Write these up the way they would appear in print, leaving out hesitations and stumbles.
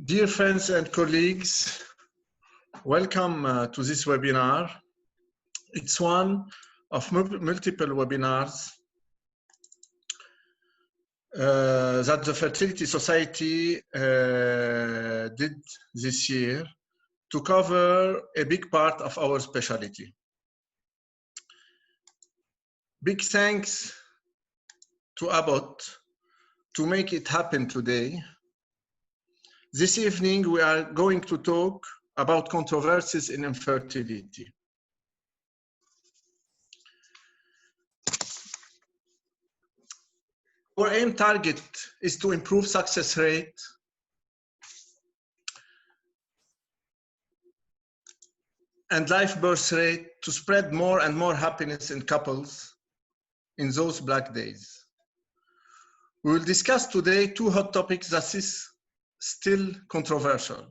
Dear friends and colleagues, welcome to this webinar. It's one of multiple webinars that the Fertility Society did this year to cover a big part of our specialty. Big thanks to Abbott to make it happen today. This evening, we are going to talk about controversies in infertility. Our aim target is to improve success rate and live birth rate to spread more and more happiness in couples in those Black days. We will discuss today two hot topics that is still controversial.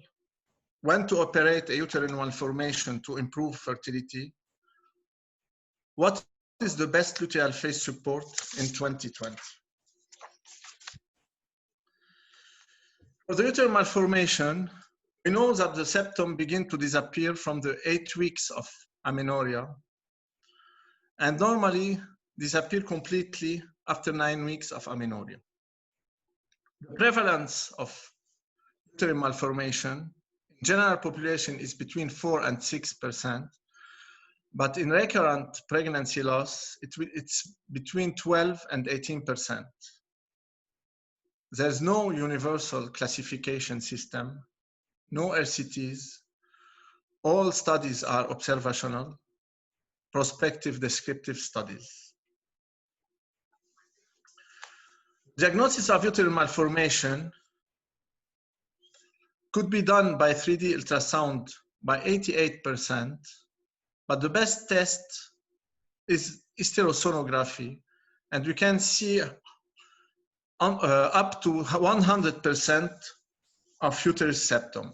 When to operate a uterine malformation to improve fertility. What is the best luteal phase support in 2020? For the uterine malformation, we know that the septum begins to disappear from the 8 weeks of amenorrhea and normally disappear completely after 9 weeks of amenorrhea. The prevalence of uterine malformation in general population is between 4 and 6%, but in recurrent pregnancy loss, it's between 12 and 18%. There's no universal classification system, no RCTs. All studies are observational, prospective descriptive studies. Diagnosis of uterine malformation could be done by 3D ultrasound by 88%, but the best test is hysterosonography, and we can see up to 100% of uterus septum.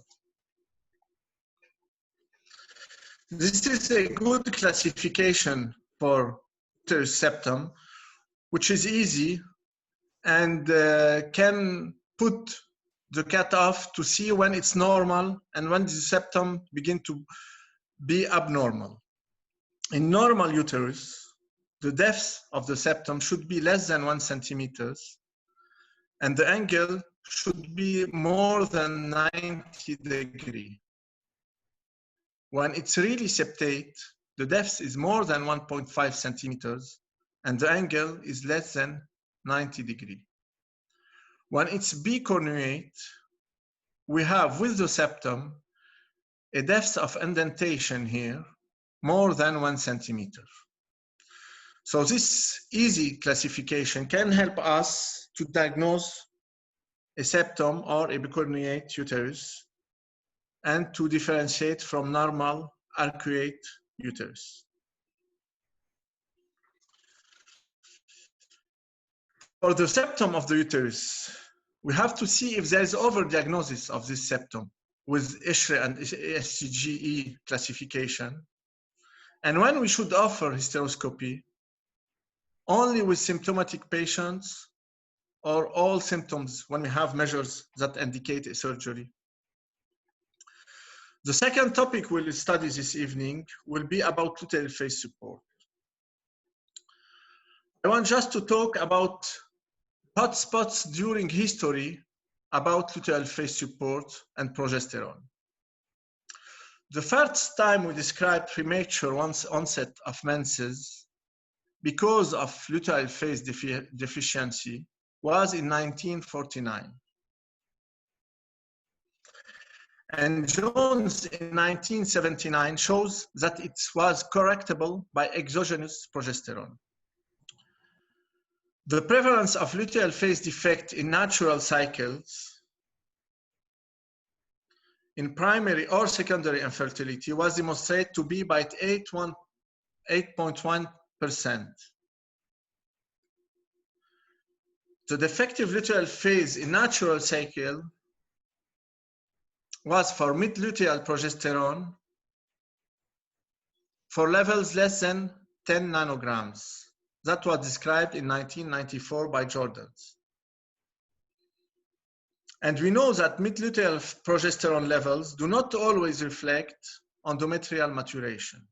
This is a good classification for uterus septum, which is easy and can put the cutoff to see when it's normal and when the septum begins to be abnormal. In normal uterus, the depth of the septum should be less than 1 centimeter, and the angle should be more than 90 degrees. When it's really septate, the depth is more than 1.5 centimeters, and the angle is less than 90 degrees. When it's bicornuate, we have with the septum a depth of indentation here more than 1 centimeter. So this easy classification can help us to diagnose a septum or a bicornuate uterus and to differentiate from normal arcuate uterus. For the septum of the uterus, we have to see if there is overdiagnosis of this septum with ESHRE and ESGE classification, and when we should offer hysteroscopy only with symptomatic patients or all symptoms when we have measures that indicate a surgery. The second topic we'll study this evening will be about luteal phase support. I want just to talk about hotspots during history about luteal phase support and progesterone. The first time we described premature onset of menses because of luteal phase deficiency was in 1949. And Jones in 1979 shows that it was correctable by exogenous progesterone. The prevalence of luteal phase defect in natural cycles in primary or secondary infertility was demonstrated to be by 8.1%. The defective luteal phase in natural cycle was for mid-luteal progesterone for levels less than 10 nanograms. That was described in 1994 by Jordans. And we know that mid-luteal progesterone levels do not always reflect endometrial maturation.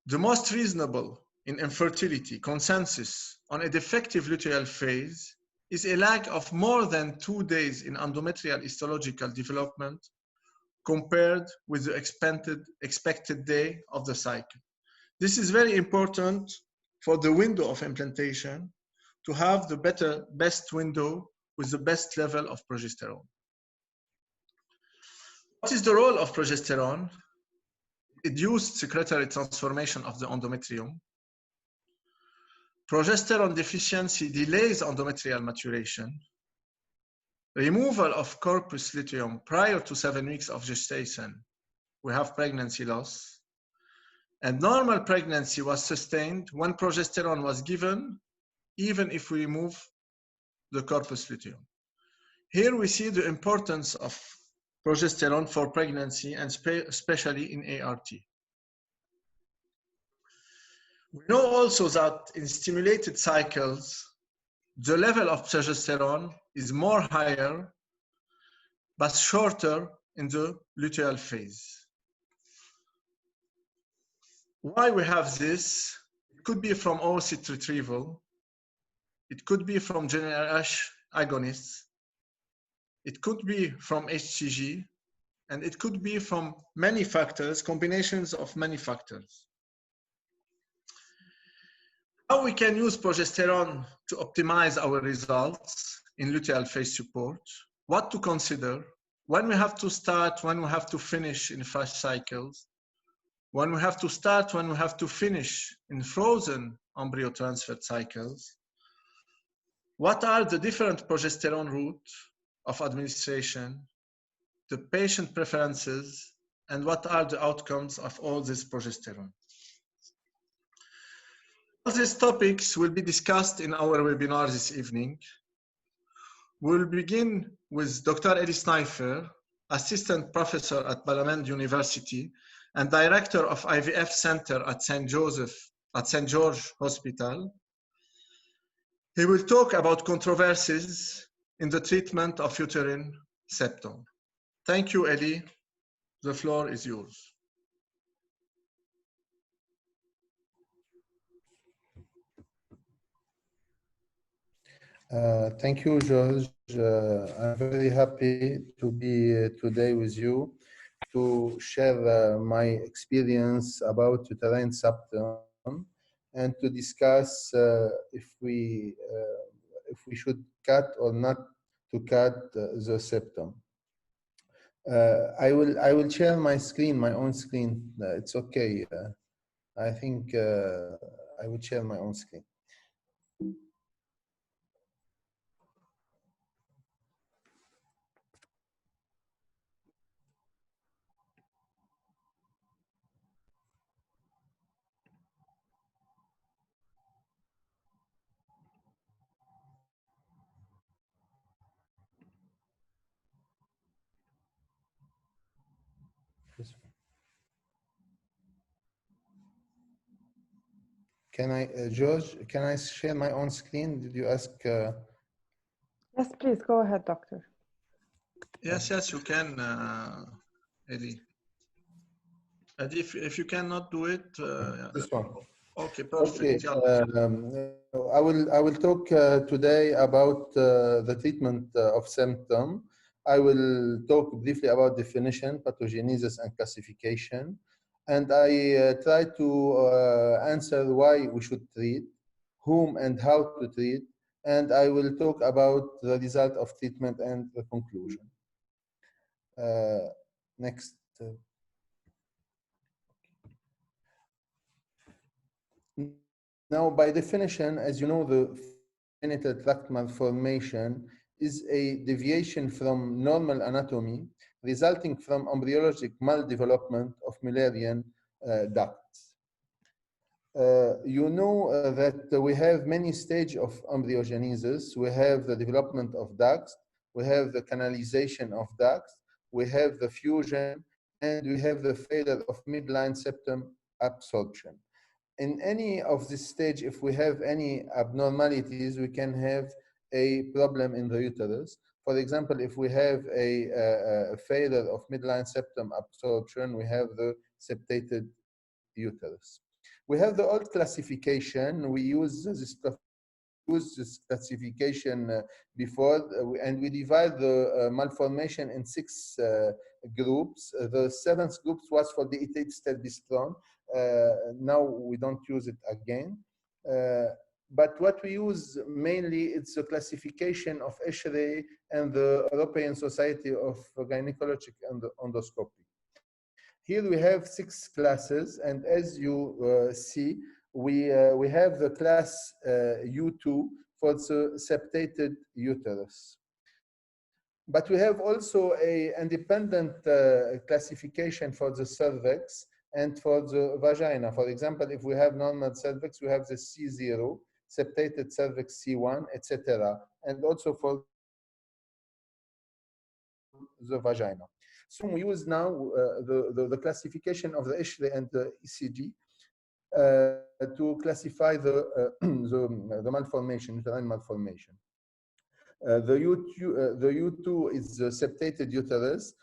The most reasonable in infertility consensus on a defective luteal phase is a lag of more than 2 days in endometrial histological development compared with the expected day of the cycle. This is very important for the window of implantation to have the best window with the best level of progesterone. What is the role of progesterone? Induced secretory transformation of the endometrium. Progesterone deficiency delays endometrial maturation. Removal of corpus luteum prior to 7 weeks of gestation, we have pregnancy loss. And normal pregnancy was sustained when progesterone was given, even if we remove the corpus luteum. Here we see the importance of progesterone for pregnancy and especially in ART. We know also that in stimulated cycles, the level of progesterone is more higher, but shorter in the luteal phase. Why we have this? It could be from oocyte retrieval. It could be from GnRH agonists. It could be from ESGE, and it could be from many factors, combinations of many factors. How we can use progesterone to optimize our results in luteal phase support, what to consider, when we have to start, when we have to finish in fast cycles, when we have to start, when we have to finish in frozen embryo transfer cycles, what are the different progesterone routes of administration, the patient preferences, and what are the outcomes of all this progesterone. All these topics will be discussed in our webinar this evening. We'll begin with Dr. Elie Snaifer, Assistant Professor at Balmain University and Director of IVF Center at St. George Hospital. He will talk about controversies in the treatment of uterine septum. Thank you, Elie. The floor is yours. Thank you, George. I'm very happy to be today with you to share my experience about uterine septum and to discuss if we should cut or not to cut the septum. I will share my screen, my own screen. It's okay. I think I will share my own screen. Can I, George, can I share my own screen? Did you ask? Yes, please, go ahead, doctor. Yes, you can, Elie. And if you cannot do it, This one. Okay, perfect. Okay. I will talk today about the treatment of symptom. I will talk briefly about definition, pathogenesis, and classification. And I try to answer why we should treat, whom and how to treat, and I will talk about the result of treatment and the conclusion. Next. Now, by definition, as you know, the genital tract malformation is a deviation from normal anatomy resulting from embryologic maldevelopment of Mullerian ducts. You know that we have many stages of embryogenesis. We have the development of ducts, we have the canalization of ducts, we have the fusion, and we have the failure of midline septum absorption. In any of this stage, if we have any abnormalities, we can have a problem in the uterus. For example, if we have a failure of midline septum absorption, we have the septated uterus. We have the old classification. We use this classification before, and we divide the malformation in 6 groups. The 7th group was for the eterosterbistron. Now we don't use it again. But what we use mainly, it's a classification of ESHRE and the European Society of Gynecologic Endoscopy. Here we have 6 classes, and as you see, we have the class U2 for the septated uterus. But we have also an independent classification for the cervix and for the vagina. For example, if we have normal cervix, we have the C0, septated cervix C1, etc. And also for the vagina. So we use now the classification of the ESHRE and the ESGE to classify the malformation, uterine malformation. The U2 is the septated uterus,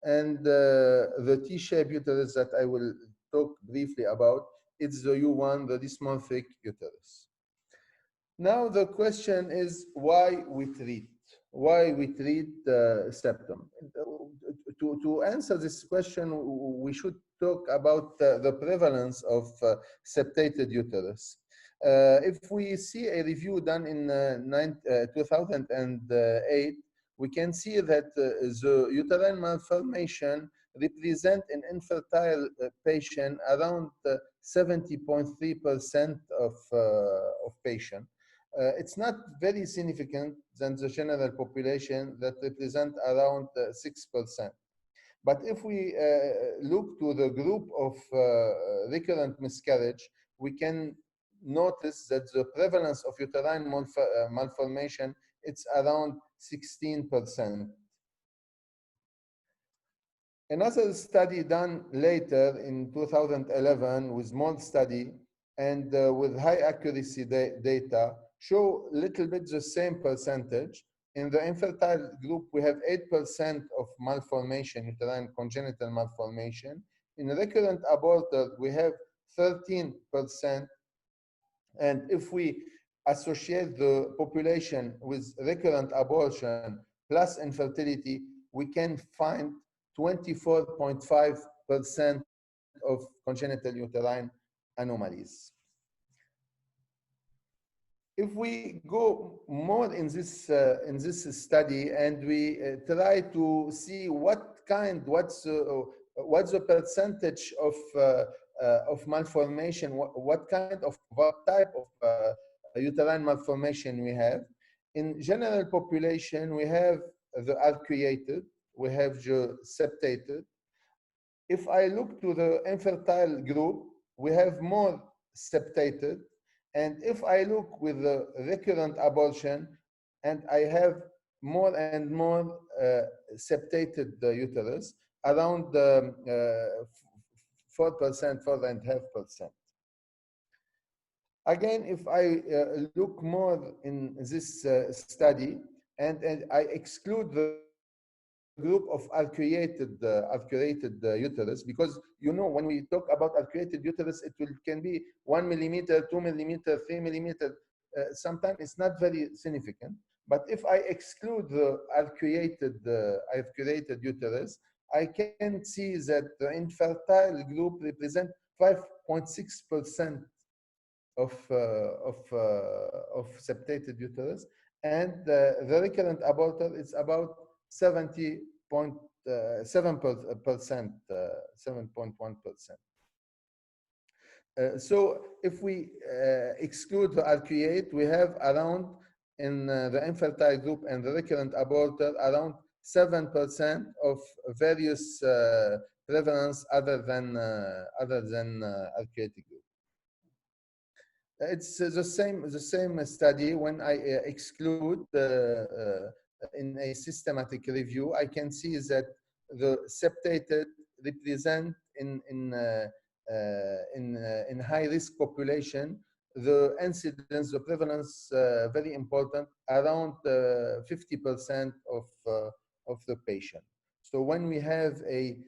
and the T-shaped uterus that I will talk briefly about, it's the U1, the dysmorphic uterus. Now the question is why we treat septum. To answer this question, we should talk about the prevalence of septated uterus. If we see a review done in 2008, we can see that the uterine malformation represent an infertile patient around 70.3% of patient. It's not very significant than the general population that represent around 6%. But if we look to the group of recurrent miscarriage, we can notice that the prevalence of uterine malformation, it's around 16%. Another study done later in 2011 with more study and with high accuracy data show a little bit the same percentage. In the infertile group, we have 8% of malformation, uterine congenital malformation. In recurrent aborted, we have 13%. And if we associate the population with recurrent abortion plus infertility, we can find 24.5% of congenital uterine anomalies. If we go more in this study and we try to see what's the percentage of malformation, what type of uterine malformation we have. In general population, we have the arcuated, we have the septated. If I look to the infertile group, we have more septated. And if I look with the recurrent abortion, and I have more and more septated uterus, around 4%, 4.5%. Again, if I look more in this study, and I exclude the group of arcuated uterus, because when we talk about arcuated uterus, can be 1 millimeter, 2 millimeter, 3 millimeter. Sometimes it's not very significant. But if I exclude the arcuated uterus, I can see that the infertile group represent 5.6% of septated uterus, and the recurrent aborted is about 70.7%, 7.1%. So if we exclude the arcuate, we have around in the infertile group and the recurrent aborted around 7% of various prevalence other than arcuate group. It's the same study. When I exclude in a systematic review, I can see that the septated represent in high risk population the incidence, the prevalence, very important, around 50% of the patient. So when we have an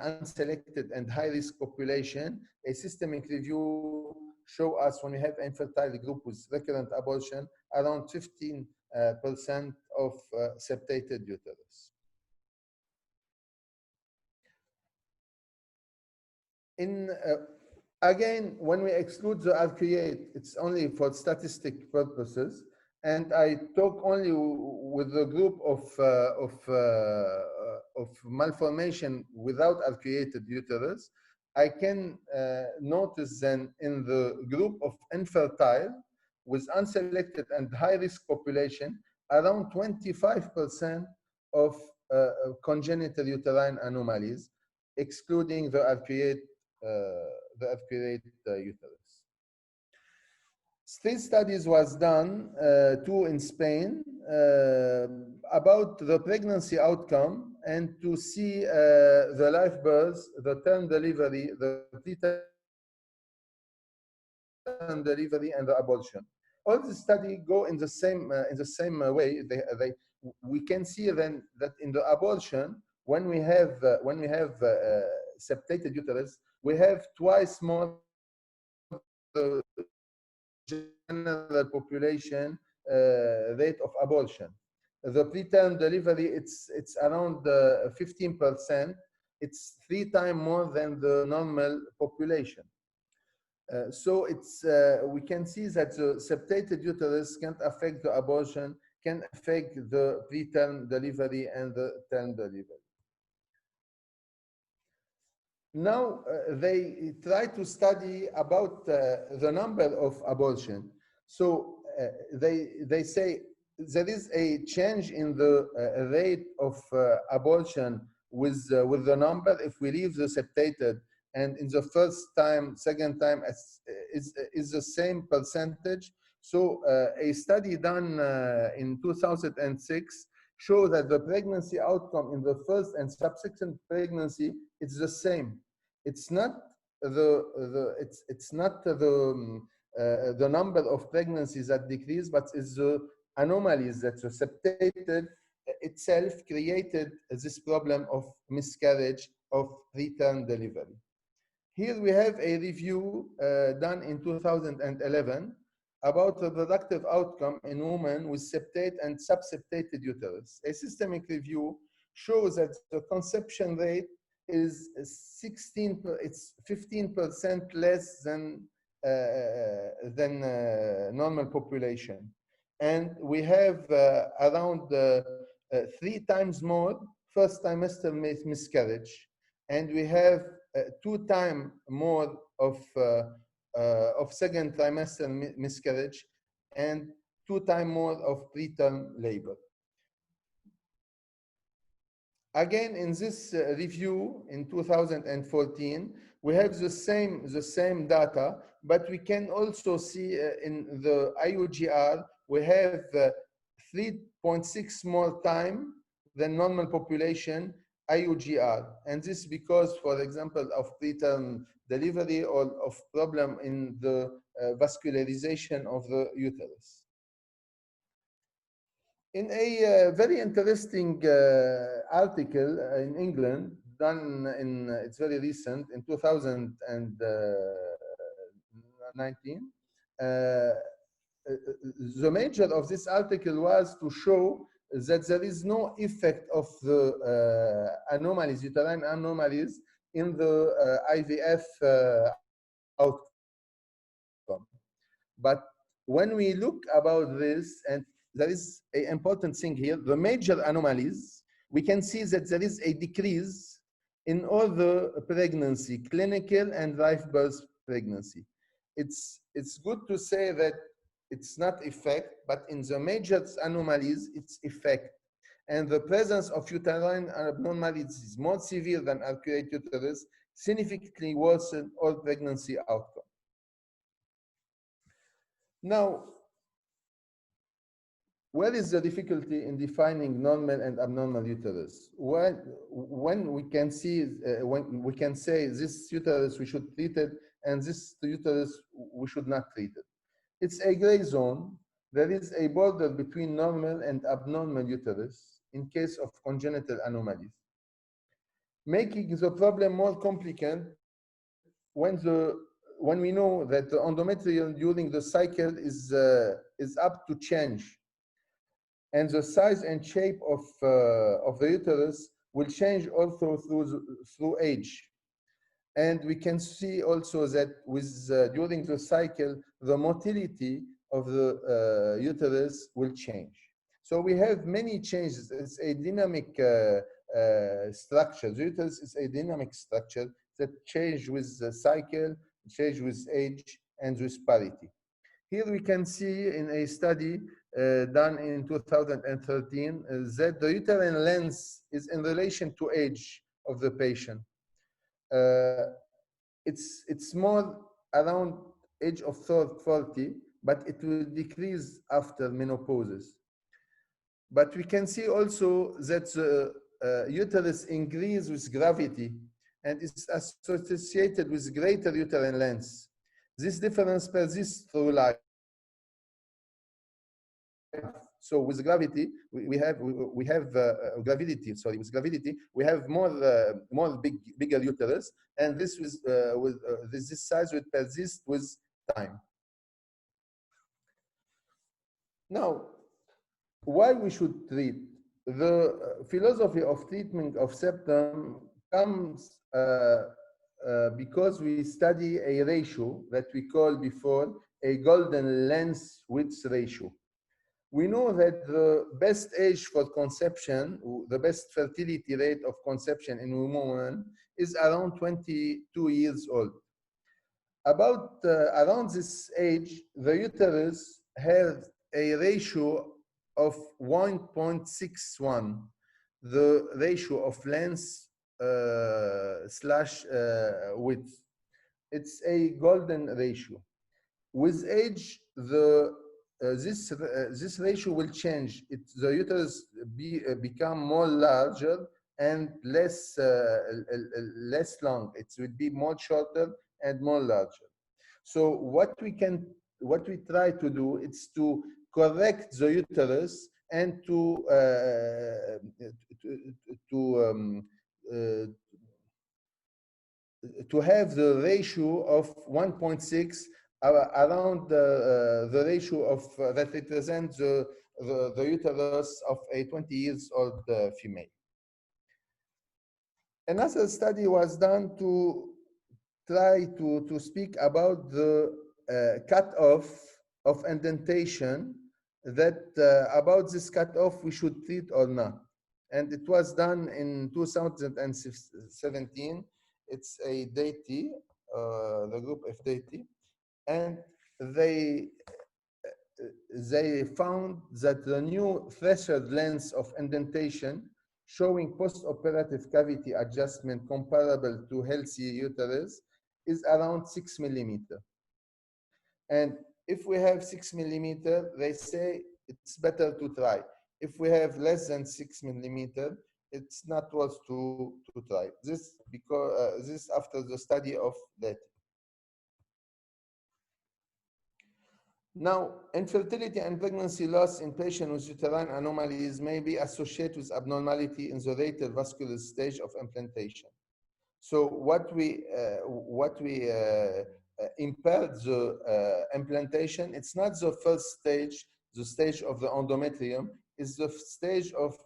unselected and high-risk population, a systemic review show us when we have infertile group with recurrent abortion, around 15% of septated uterus. Again, when we exclude the arcuate, it's only for statistic purposes. And I talk only with the group of malformation without arcuated uterus. I can notice then in the group of infertile with unselected and high-risk population, around 25% of congenital uterine anomalies, excluding the arcuate uterus. 3 studies was done, 2 in Spain, about the pregnancy outcome and to see the live birth, the term delivery, the preterm delivery, and the abortion. All the study go in the same way. We can see then that in the abortion, when we have septated uterus, we have twice more the general population rate of abortion. The preterm delivery, it's around 15%. It's 3 times more than the normal population. So we can see that the septated uterus can affect the abortion, can affect the preterm delivery and the term delivery. Now they try to study about the number of abortion. So they say there is a change in the rate of abortion with the number if we leave the septated, and in the first time, second time is the same percentage. So a study done in 2006 show that the pregnancy outcome in the first and subsequent pregnancy it's the same. It's not the number of pregnancies that decrease, but it's the anomalies that the septated itself created this problem of miscarriage of preterm delivery. Here we have a review done in 2011 about the reproductive outcome in women with septate and subseptated uterus. A systemic review shows that the conception rate is 15% less than normal population, and we have around 3 times more first trimester miscarriage, and we have 2 times more of second trimester miscarriage, and 2 times more of preterm labor. Again, in this review in 2014, we have the same data, but we can also see in the IUGR, we have 3.6 more time than normal population IUGR. And this because, for example, of preterm delivery or of problem in the vascularization of the uterus. In a very interesting article in England, done it's very recent, in 2019, the major of this article was to show that there is no effect of the anomalies, uterine anomalies, in the IVF outcome. But when we look about this, and there is an important thing here, the major anomalies, we can see that there is a decrease in all the pregnancy, clinical and live birth pregnancy. It's good to say that it's not effect, but in the major anomalies, it's effect. And the presence of uterine abnormalities is more severe than arcuate uterus, significantly worsen all pregnancy outcome. Now, where is the difficulty in defining normal and abnormal uterus? When we can see, when we can say this uterus we should treat it and this uterus, we should not treat it. It's a gray zone. There is a border between normal and abnormal uterus in case of congenital anomalies, making the problem more complicated when we know that the endometrium during the cycle is up to change, and the size and shape of the uterus will change also through age. And we can see also that with during the cycle, the motility of the uterus will change. So we have many changes. It's a dynamic structure. The uterus is a dynamic structure that change with the cycle, change with age, and with parity. Here we can see in a study done in 2013 that the uterine length is in relation to age of the patient. It's more around age of 40, but it will decrease after menopause. But we can see also that the uterus increases with gravity and is associated with greater uterine length. This difference persists through life. So with gravity, we have gravidity. Sorry, with gravidity, we have bigger uterus, and this this size will persist with time. Now, why we should treat? The philosophy of treatment of septum comes because we study a ratio that we called before a golden length width ratio. We know that the best age for conception, the best fertility rate of conception in women is around 22 years old. Around this age, the uterus has a ratio of 1.61, the ratio of length slash width. It's a golden ratio. With age, this ratio will change. The uterus become more larger and less long. It will be more shorter and more larger. So what we try to do is to correct the uterus and to have the ratio of 1.6 around the ratio of that represents the uterus of a 20 years old female. Another study was done to try to speak about the cutoff of indentation, that about this cutoff we should treat or not. And it was done in 2017. It's a DATI, the group of DATI. And they found that the new threshold length of indentation showing post-operative cavity adjustment comparable to healthy uterus is around 6 millimeter. And if we have 6 millimeter, they say it's better to try. If we have less than 6 millimeter, it's not worth to try. This because this after the study of that. Now, infertility and pregnancy loss in patients with uterine anomalies may be associated with abnormality in the later vascular stage of implantation. So what we impaired the implantation, it's not the first stage, the stage of the endometrium, it's the stage of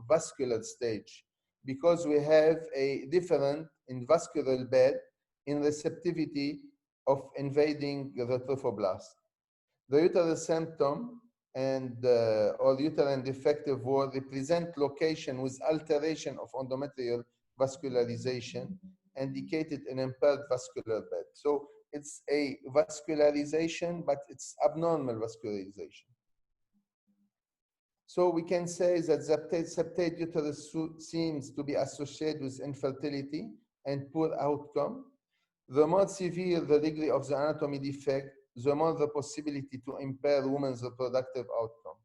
vascular stage, because we have a different in vascular bed in receptivity of invading the trophoblast. The uterus symptom and or uterine defective wall represent location with alteration of endometrial vascularization indicated in impaired vascular bed. So it's a vascularization, but it's abnormal vascularization. So we can say that the septate uterus seems to be associated with infertility and poor outcome. The more severe the degree of the anatomy defect, the more the possibility to impair women's reproductive outcome.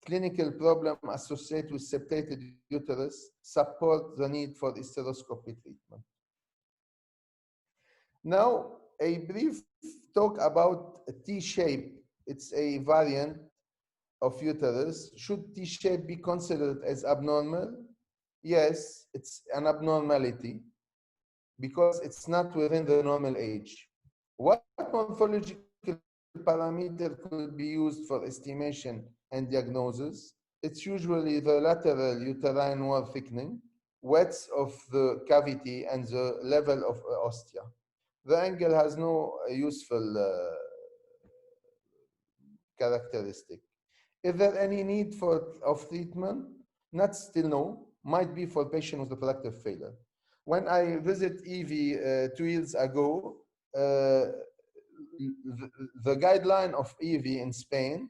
Clinical problem associated with septated uterus support the need for hysteroscopy treatment. Now, a brief talk about T-shape. It's a variant of uterus. Should T-shape be considered as abnormal? Yes, it's an abnormality because it's not within the normal age. What morphological parameter could be used for estimation and diagnosis? It's usually the lateral uterine wall thickening, width of the cavity, and the level of ostia. The angle has no useful characteristic. Is there any need of treatment? Not still no, might be for patients with reproductive failure. When I visit EV 2 years ago, the guideline of EV in Spain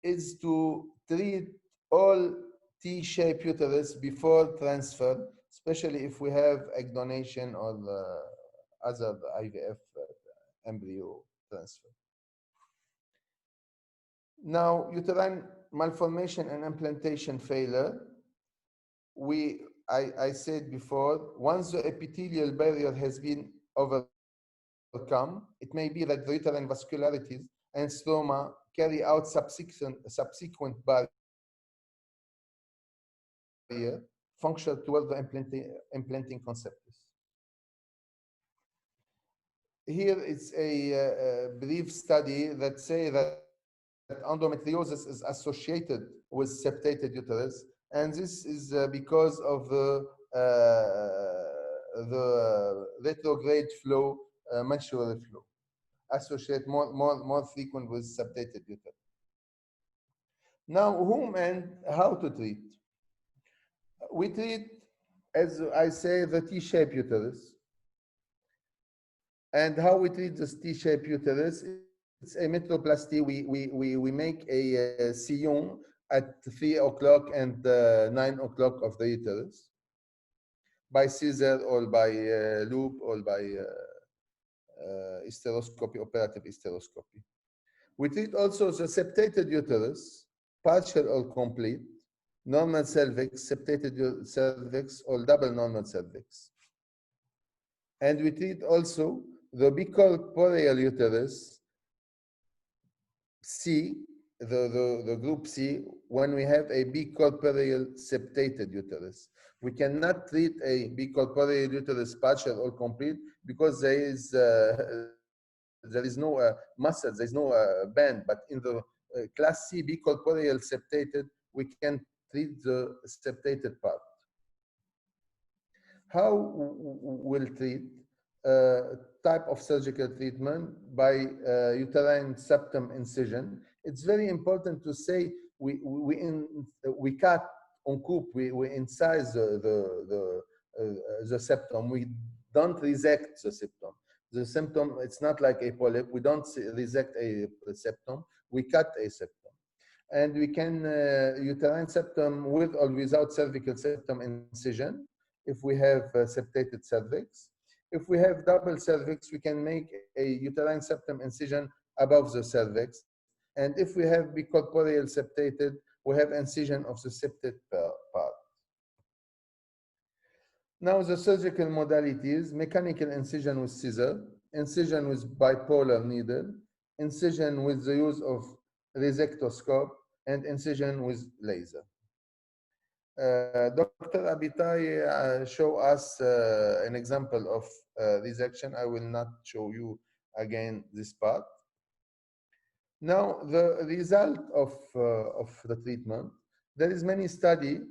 is to treat all T-shaped uterus before transfer, especially if we have egg donation or other IVF embryo transfer. Now, uterine malformation and implantation failure. I said before, once the epithelial barrier has been overcome, it may be that the uterine vascularities and stroma carry out subsequent barrier function toward the implanting conceptus. Here is a brief study that say that endometriosis is associated with septated uterus, and this is because of the retrograde flow, menstrual flow, associated more frequent with septated uterus. Now, whom and how to treat? We treat, as I say, the T-shaped uterus. And how we treat this T-shaped uterus? It's a metroplasty. We make a sillon at 3 o'clock and 9 o'clock of the uterus by scissor or by loop or by hysteroscopy, operative hysteroscopy. We treat also the septated uterus, partial or complete, normal cervix, septated cervix, or double normal cervix. And we treat also the bicorporeal uterus, C, the group C, when we have a bicorporeal septated uterus. We cannot treat a bicorporeal uterus partial or complete because there is no muscle, there is no band. But in the class C bicorporeal septated, we can treat the septated part. How we'll treat? Type of surgical treatment by uterine septum incision. It's very important to say we cut on coupe, we incise the septum. We don't resect the septum. The septum, it's not like a polyp. We don't resect a septum. We cut a septum. And we can uterine septum with or without cervical septum incision if we have septated cervix. If we have double cervix, we can make a uterine septum incision above the cervix. And if we have bicorporeal septated, we have incision of the septate part. Now the surgical modalities: mechanical incision with scissor, incision with bipolar needle, incision with the use of resectoscope, and incision with laser. Dr. Abitayeh show us an example of resection. I will not show you again this part. Now, the result of the treatment, there is many studies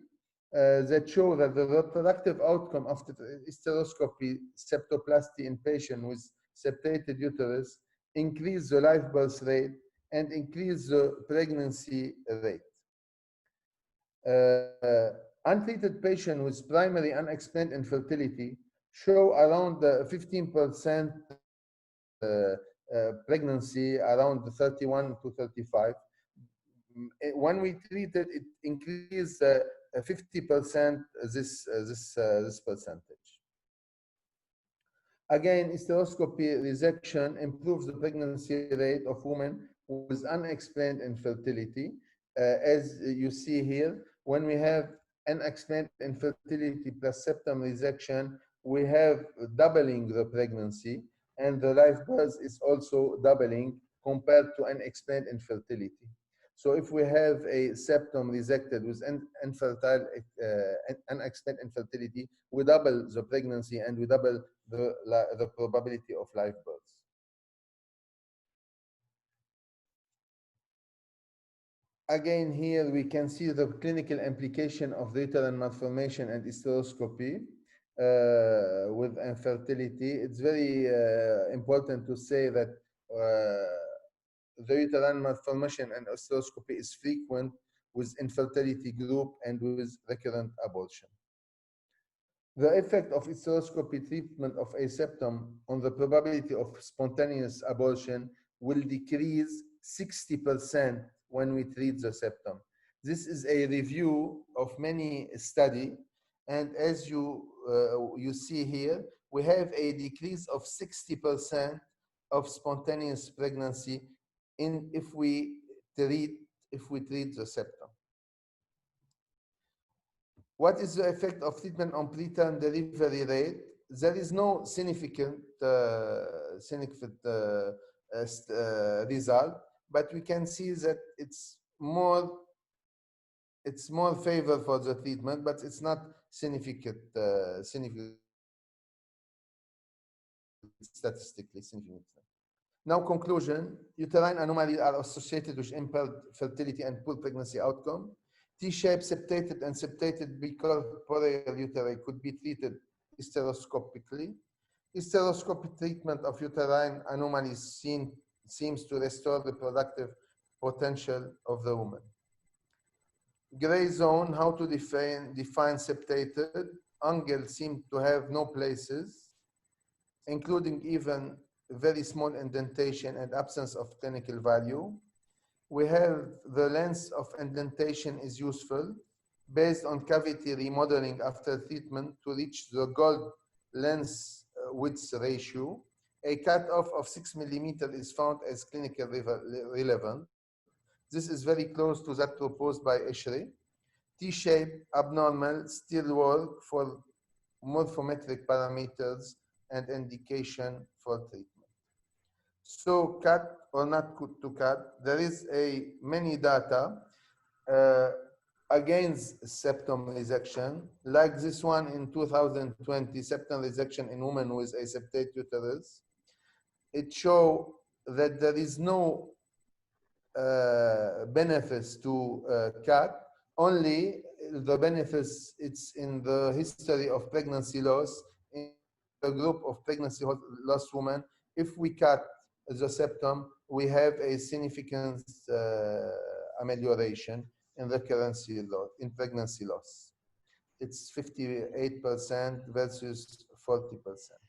that show that the reproductive outcome after hysteroscopy septoplasty in patients with septated uterus increase the live birth rate and increase the pregnancy rate. Untreated patients with primary unexplained infertility show around 15% pregnancy, around 31 to 35. When we treated, it increased 50% this percentage. Again, hysteroscopy resection improves the pregnancy rate of women with unexplained infertility. As you see here, when we have unexplained infertility plus septum resection, we have doubling the pregnancy. and the live birth is also doubling compared to unexplained infertility. So if we have a septum resected with unexplained infertility, we double the pregnancy and we double the probability of live birth. Again, here we can see the clinical implication of the uterine malformation and hysteroscopy with infertility. It's very important to say that the uterine malformation and hysteroscopy is frequent with infertility group and with recurrent abortion. The effect of hysteroscopy treatment of a septum on the probability of spontaneous abortion will decrease 60% when we treat the septum. This is a review of many studies, and as you see here, we have a decrease of 60% of spontaneous pregnancy if we treat the septum. What is the effect of treatment on preterm delivery rate? There is no significant result, but we can see that it's more favor for the treatment, but it's not significant, statistically significant. Now, conclusion: uterine anomalies are associated with impaired fertility and poor pregnancy outcome. T-shaped septated and septated bicorporeal uteri could be treated hysteroscopically. Hysteroscopic treatment of uterine anomalies seems to restore the reproductive potential of the woman. Gray zone: how to define septated. Angle seem to have no places, including even very small indentation and absence of clinical value. We have the length of indentation is useful based on cavity remodeling after treatment to reach the gold length width ratio. A cutoff of 6 mm is found as clinically relevant. This is very close to that proposed by ESHRE. T-shape abnormal still work for morphometric parameters and indication for treatment. So cut or not to cut, there is many data against septum resection, like this one in 2020, septum resection in women with a septate uterus. It shows that there is no benefits to cut, only the benefits it's in the history of pregnancy loss in the group of pregnancy loss women. If we cut the septum, we have a significant amelioration in in pregnancy loss. It's 58% versus 40%.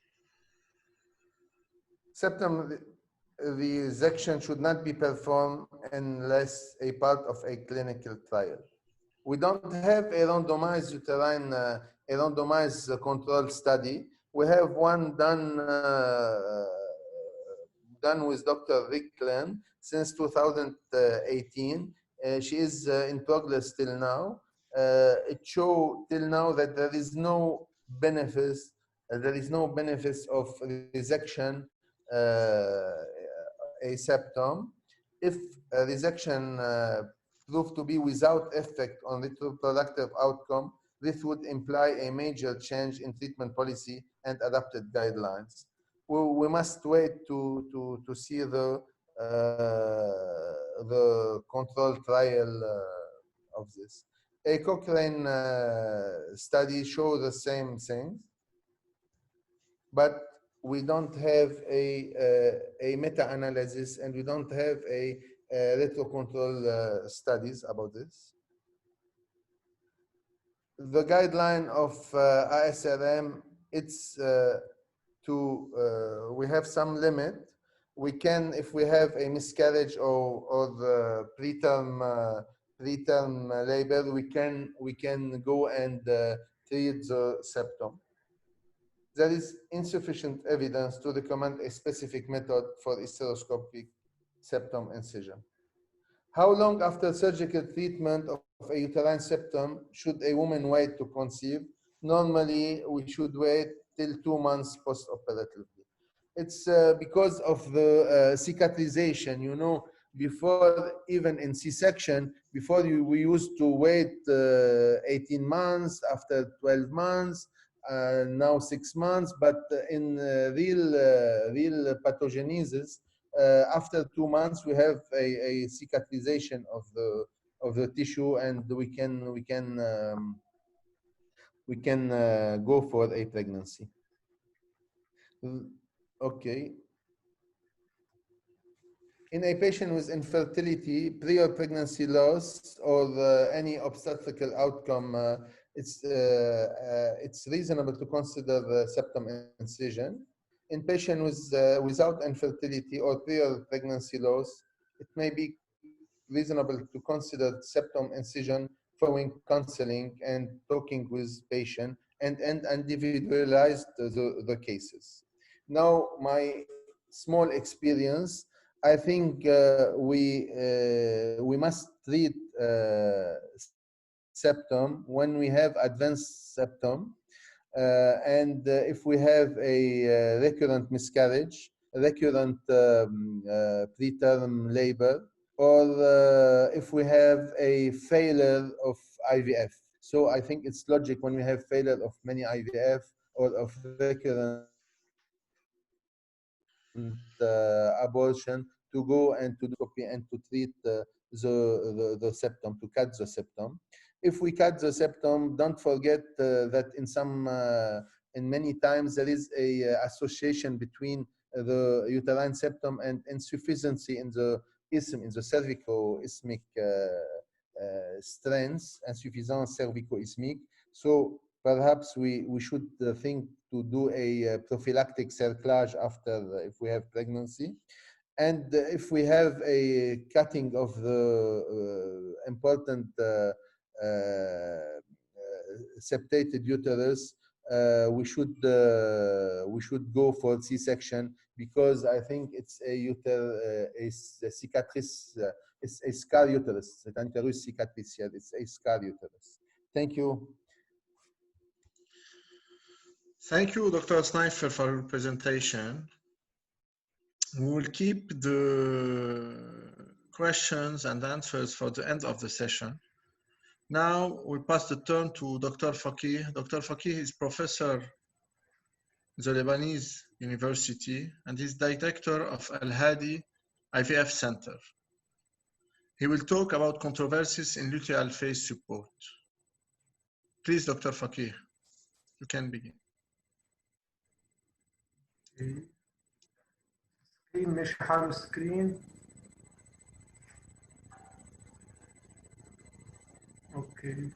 Septum resection should not be performed unless a part of a clinical trial. We don't have a randomized uterine, a randomized control study. We have one done with Dr. Rick Glenn since 2018. She is in progress till now. It shows till now that there is no benefits. There is no benefits of resection a septum. If a resection proved to be without effect on reproductive outcome, this would imply a major change in treatment policy and adopted guidelines. We must wait to see the control trial of this. A Cochrane study shows the same thing, but we don't have a meta-analysis and we don't have a retro-control studies about this. The guideline of ISRM, it's we have some limit. We can, if we have a miscarriage or the preterm labor, we can go and treat the septum. There is insufficient evidence to recommend a specific method for hysteroscopic septum incision. How long after surgical treatment of a uterine septum should a woman wait to conceive? Normally, we should wait till 2 months post-operatively. It's because of the cicatrization. You know, before even in C-section, before we used to wait 18 months, after 12 months, now 6 months. But in real pathogenesis, after 2 months, we have a cicatrization of the tissue, and we can go for a pregnancy. Okay. In a patient with infertility, prior pregnancy loss, or any obstetrical outcome, it's reasonable to consider the septum incision. In patient without infertility or prior pregnancy loss, it may be reasonable to consider septum incision following counseling and talking with patient and individualize the cases. Now, my small experience, I think we must treat septum when we have advanced septum, and if we have a recurrent miscarriage, recurrent preterm labor, or if we have a failure of IVF. So I think it's logic when we have failure of many IVF or of recurrent abortion, to go and to do copy and to treat the septum, to cut the septum. If we cut the septum, don't forget that in many times there is a association between the uterine septum and insufficiency in the isthmus, in the cervico-isthmic strands, insuffisance cervico-isthmique. So perhaps we should think to do a prophylactic cerclage after, if we have pregnancy. And if we have a cutting of the important septated uterus, we should go for C-section, because I think it's a cicatrice, it's a scar uterus, it's anterus cicatricial, it's a scar uterus. Thank you. Thank you, Dr. Snaifer, for your presentation. We will keep the questions and answers for the end of the session. Now we pass the turn to Dr. Fakih. Dr. Fakih is professor at the Lebanese University and is director of Al-Hadi IVF Center. He will talk about controversies in luteal phase support. Please, Dr. Fakih, you can begin. سكرين مش حامل سكرين. اوكي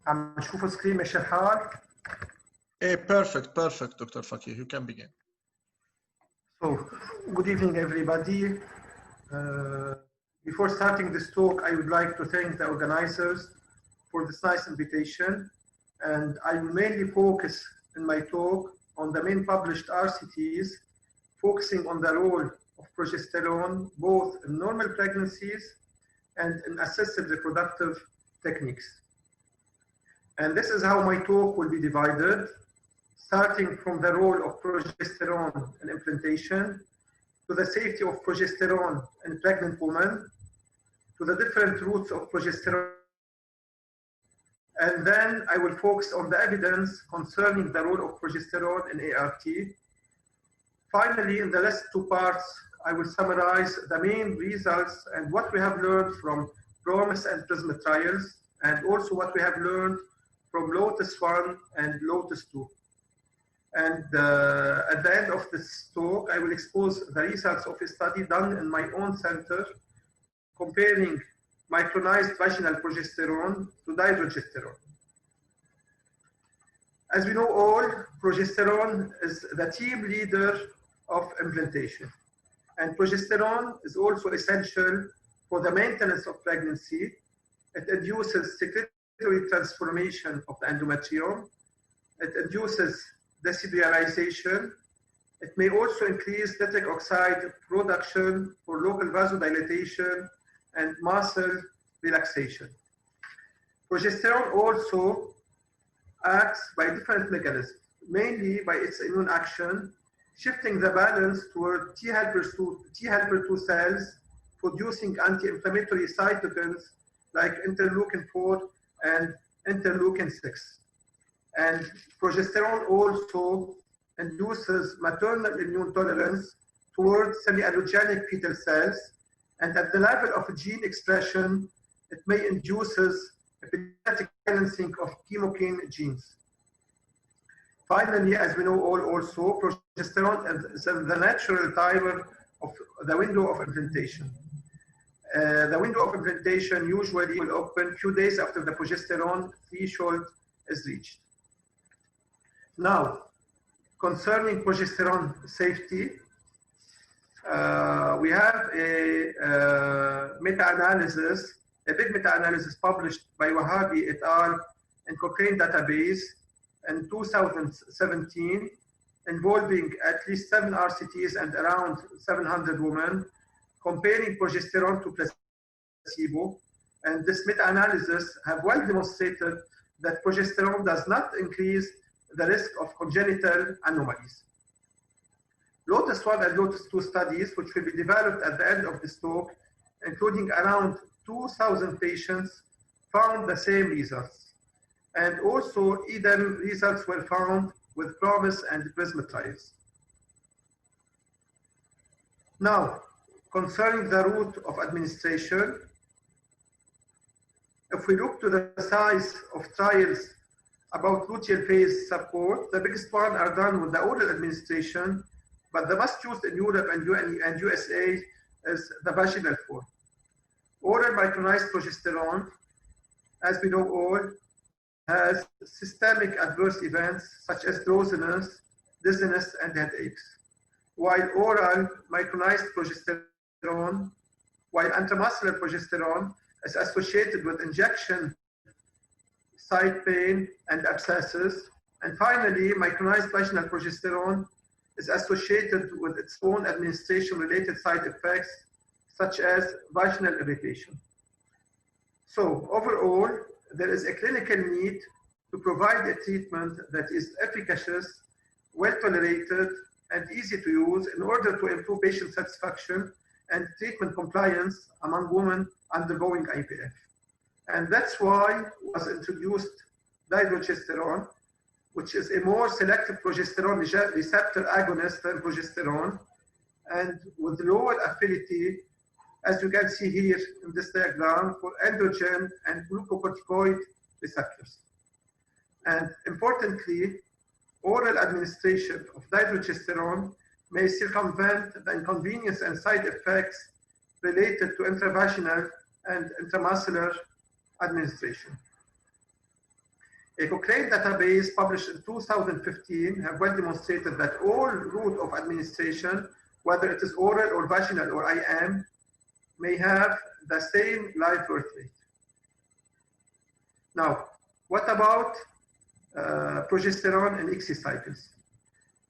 عم نشوف سكرين مش الحال. Perfect, Dr. Fakih, you can begin. So, good evening, everybody. Before starting this talk, I would like to thank the organizers for this nice invitation, and I will mainly focus in my talk on the main published RCTs, focusing on the role of progesterone both in normal pregnancies and in assisted reproductive techniques. And this is how my talk will be divided, starting from the role of progesterone in implantation, to the safety of progesterone in pregnant women, to the different routes of progesterone. And then I will focus on the evidence concerning the role of progesterone in ART. Finally, in the last two parts, I will summarize the main results and what we have learned from PROMISE and PRISM trials, and also what we have learned from LOTUS 1 and LOTUS 2. And at the end of this talk, I will expose the results of a study done in my own center, comparing micronized vaginal progesterone to dydrogesterone. As we know all, progesterone is the team leader of implantation. And progesterone is also essential for the maintenance of pregnancy. It induces secretory transformation of the endometrium. It induces decellularization. It may also increase nitric oxide production for local vasodilation and muscle relaxation. Progesterone also acts by different mechanisms. mainly by its immune action, shifting the balance toward T helper 2 cells producing anti-inflammatory cytokines like interleukin 4 and interleukin 6. And progesterone also induces maternal immune tolerance towards semi-allogenic fetal cells, and at the level of gene expression, it may induces epigenetic balancing of chemokine genes. Finally, as we know all also, progesterone is the natural timer of the window of implantation. The window of implantation usually will open a few days after the progesterone threshold is reached. Now, concerning progesterone safety, we have a meta-analysis, a big meta-analysis published by Al-Hadi et al. In Cochrane database in 2017, involving at least 7 RCTs and around 700 women, comparing progesterone to placebo. And this meta-analysis have well demonstrated that progesterone does not increase the risk of congenital anomalies. Lotus 1 and Lotus 2 studies, which will be developed at the end of this talk, including around 2,000 patients, found the same results. And also, EDEM results were found with PROMISE and PRISM trials. Now, concerning the route of administration, if we look to the size of trials about luteal phase support, the biggest one are done with the oral administration, but the most used in Europe and USA is the vaginal form. Oral micronized progesterone, as we know all, has systemic adverse events such as drowsiness, dizziness, and headaches. While oral micronized progesterone, while intramuscular progesterone is associated with injection site pain and abscesses. And finally, micronized vaginal progesterone is associated with its own administration-related side effects, such as vaginal irritation. So overall, there is a clinical need to provide a treatment that is efficacious, well-tolerated, and easy to use in order to improve patient satisfaction and treatment compliance among women undergoing IVF. And that's why was introduced dydrogesterone, which is a more selective progesterone receptor agonist than progesterone, and with lower affinity, as you can see here in this diagram, for androgen and glucocorticoid receptors. And importantly, oral administration of dydrogesterone may circumvent the inconvenience and side effects related to intravaginal and intramuscular administration. A Cochrane database published in 2015 have well demonstrated that all route of administration, whether it is oral or vaginal or IM, may have the same live birth rate. Now, what about progesterone in ESGE cycles?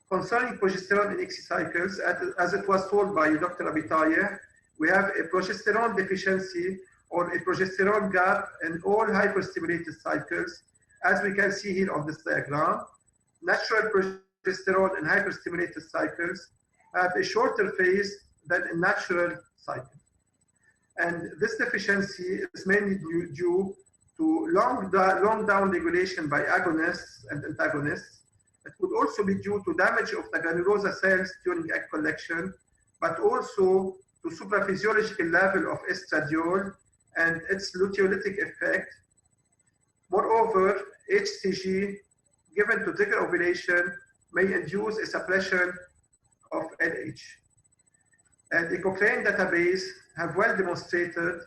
Concerning progesterone in ESGE cycles, as it was told by Dr. Abitayeh, we have a progesterone deficiency or a progesterone gap in all hyperstimulated cycles, as we can see here on this diagram. Natural progesterone in hyperstimulated cycles have a shorter phase than in natural cycles. And this deficiency is mainly due to long down regulation by agonists and antagonists. It could also be due to damage of the granulosa cells during egg collection, but also to supraphysiological level of estradiol and its luteolytic effect. Moreover, HCG given to trigger ovulation may induce a suppression of LH. And the Cochrane database have well demonstrated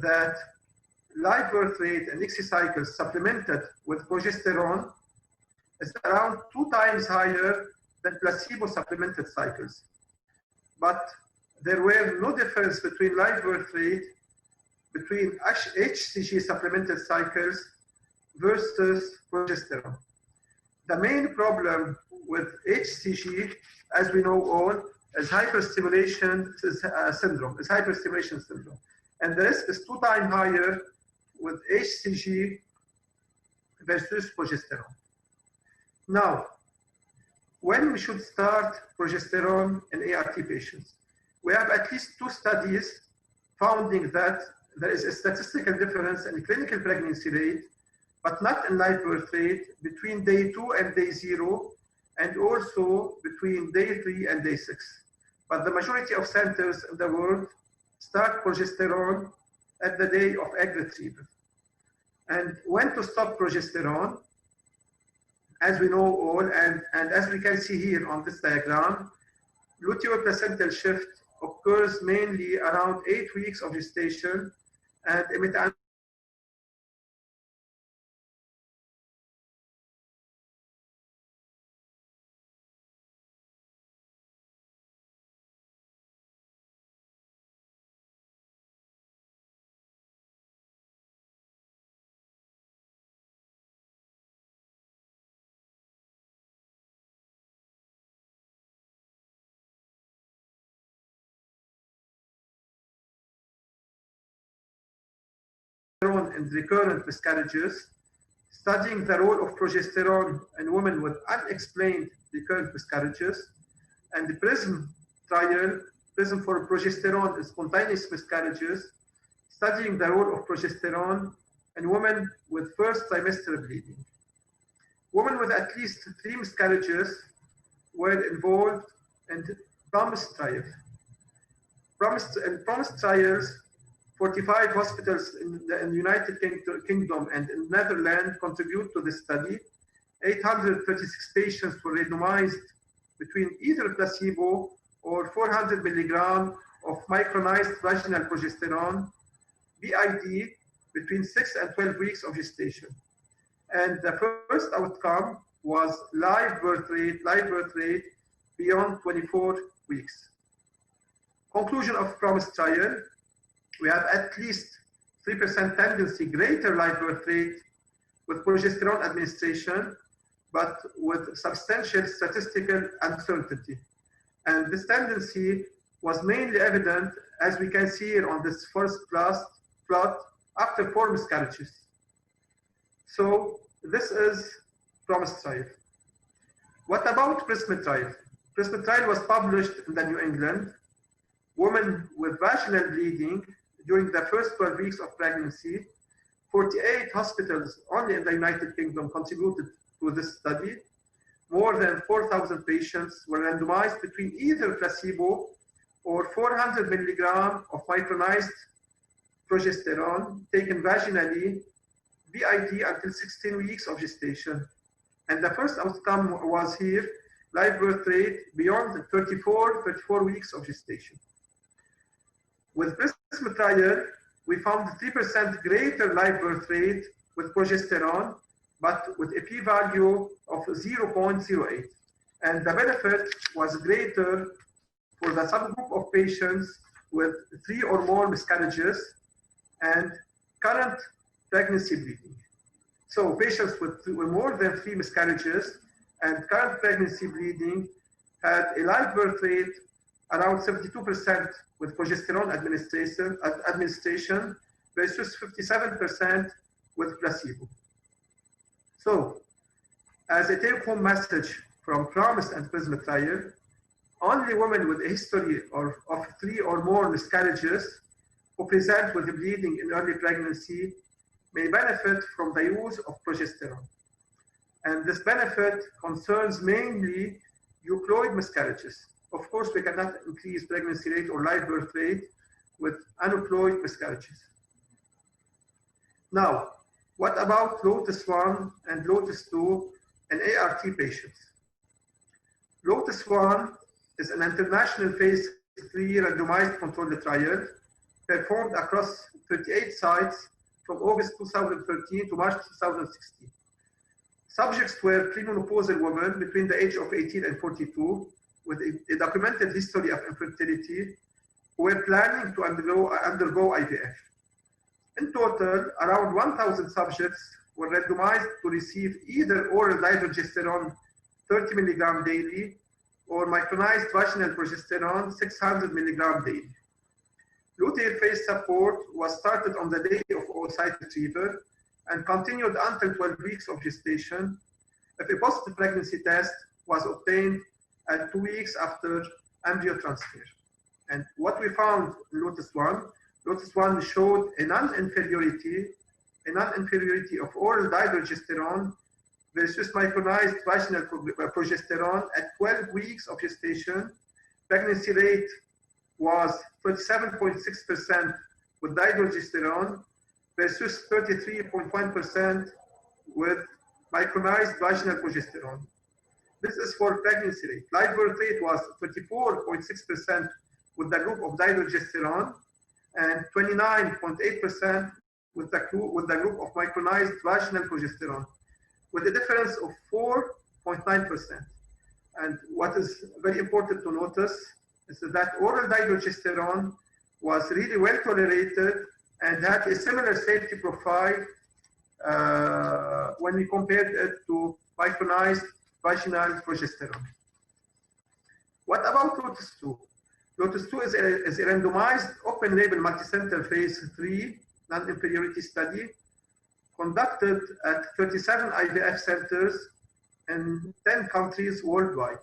that live birth rate in ESGE cycles supplemented with progesterone is around 2 times higher than placebo supplemented cycles. But there were no difference between live birth rate between HCG supplemented cycles versus progesterone. The main problem with HCG, as we know all, is hyperstimulation syndrome. And the risk is 2 times higher with HCG versus progesterone. Now, when we should start progesterone in ART patients. We have at least 2 studies finding that there is a statistical difference in clinical pregnancy rate, but not in live birth rate, between day 2 and day 0, and also between day 3 and day 6. But the majority of centers in the world start progesterone at the day of egg retrieval. And when to stop progesterone, as we know all, and as we can see here on this diagram, luteal-placental shift occurs mainly around 8 weeks of gestation, and in recurrent miscarriages, studying the role of progesterone in women with unexplained recurrent miscarriages, and the PRISM trial, PRISM for progesterone in spontaneous miscarriages, studying the role of progesterone in women with first trimester bleeding. Women with at least 3 miscarriages were involved in the PROMISE trial. In PROMISE trials, 45 hospitals in the United Kingdom and in Netherlands contribute to this study. 836 patients were randomized between either placebo or 400 milligram of micronized vaginal progesterone, BID, between 6 and 12 weeks of gestation. And the first outcome was live birth rate beyond 24 weeks. Conclusion of PROMISE trial: we have at least 3% tendency greater live birth rate with progesterone administration, but with substantial statistical uncertainty. And this tendency was mainly evident, as we can see here on this first plot, after 4 miscarriages. So this is PROMISE trial. What about PRISM trial? PRISM trial was published in the New England. Women with vaginal bleeding during the first 12 weeks of pregnancy, 48 hospitals only in the United Kingdom contributed to this study. More than 4,000 patients were randomized between either placebo or 400 milligram of micronized progesterone taken vaginally, BID, until 16 weeks of gestation. And the first outcome was here, live birth rate beyond 34 weeks of gestation. With PRISM trial, we found 3% greater live birth rate with progesterone, but with a p-value of 0.08. And the benefit was greater for the subgroup of patients with 3 or more miscarriages and current pregnancy bleeding. So patients with more than 3 miscarriages and current pregnancy bleeding had a live birth rate around 72% with progesterone administration versus 57% with placebo. So, as a take-home message from PROMISE and PRISM trial, only women with a history of 3 or more miscarriages who present with bleeding in early pregnancy may benefit from the use of progesterone. And this benefit concerns mainly euploid miscarriages. Of course, we cannot increase pregnancy rate or live birth rate with aneuploid miscarriages. Now, what about LOTUS-1 and LOTUS-2 in ART patients? LOTUS-1 is an international phase 3 randomized controlled trial performed across 38 sites from August 2013 to March 2016. Subjects were premenopausal women between the age of 18 and 42 with a documented history of infertility who were planning to undergo IVF. In total, around 1,000 subjects were randomized to receive either oral dydrogesterone 30 milligram daily or micronized vaginal progesterone 600 milligram daily. Luteal phase support was started on the day of oocyte retrieval and continued until 12 weeks of gestation. If a positive pregnancy test was obtained at 2 weeks after embryo transfer. And what we found in Lotus 1 showed a non-inferiority of oral dydrogesterone versus micronized vaginal progesterone at 12 weeks of gestation. Pregnancy rate was 37.6% with dydrogesterone versus 33.1% with micronized vaginal progesterone. This is for pregnancy rate. Live birth rate was 24.6% with the group of dydrogesterone and 29.8% with the group of micronized vaginal progesterone, with a difference of 4.9%. And what is very important to notice is that oral dydrogesterone was really well tolerated and had a similar safety profile when we compared it to micronized vaginal progesterone. What about Lotus 2? Lotus 2 is a randomized open-label multicenter phase 3 non-inferiority study conducted at 37 IVF centers in 10 countries worldwide.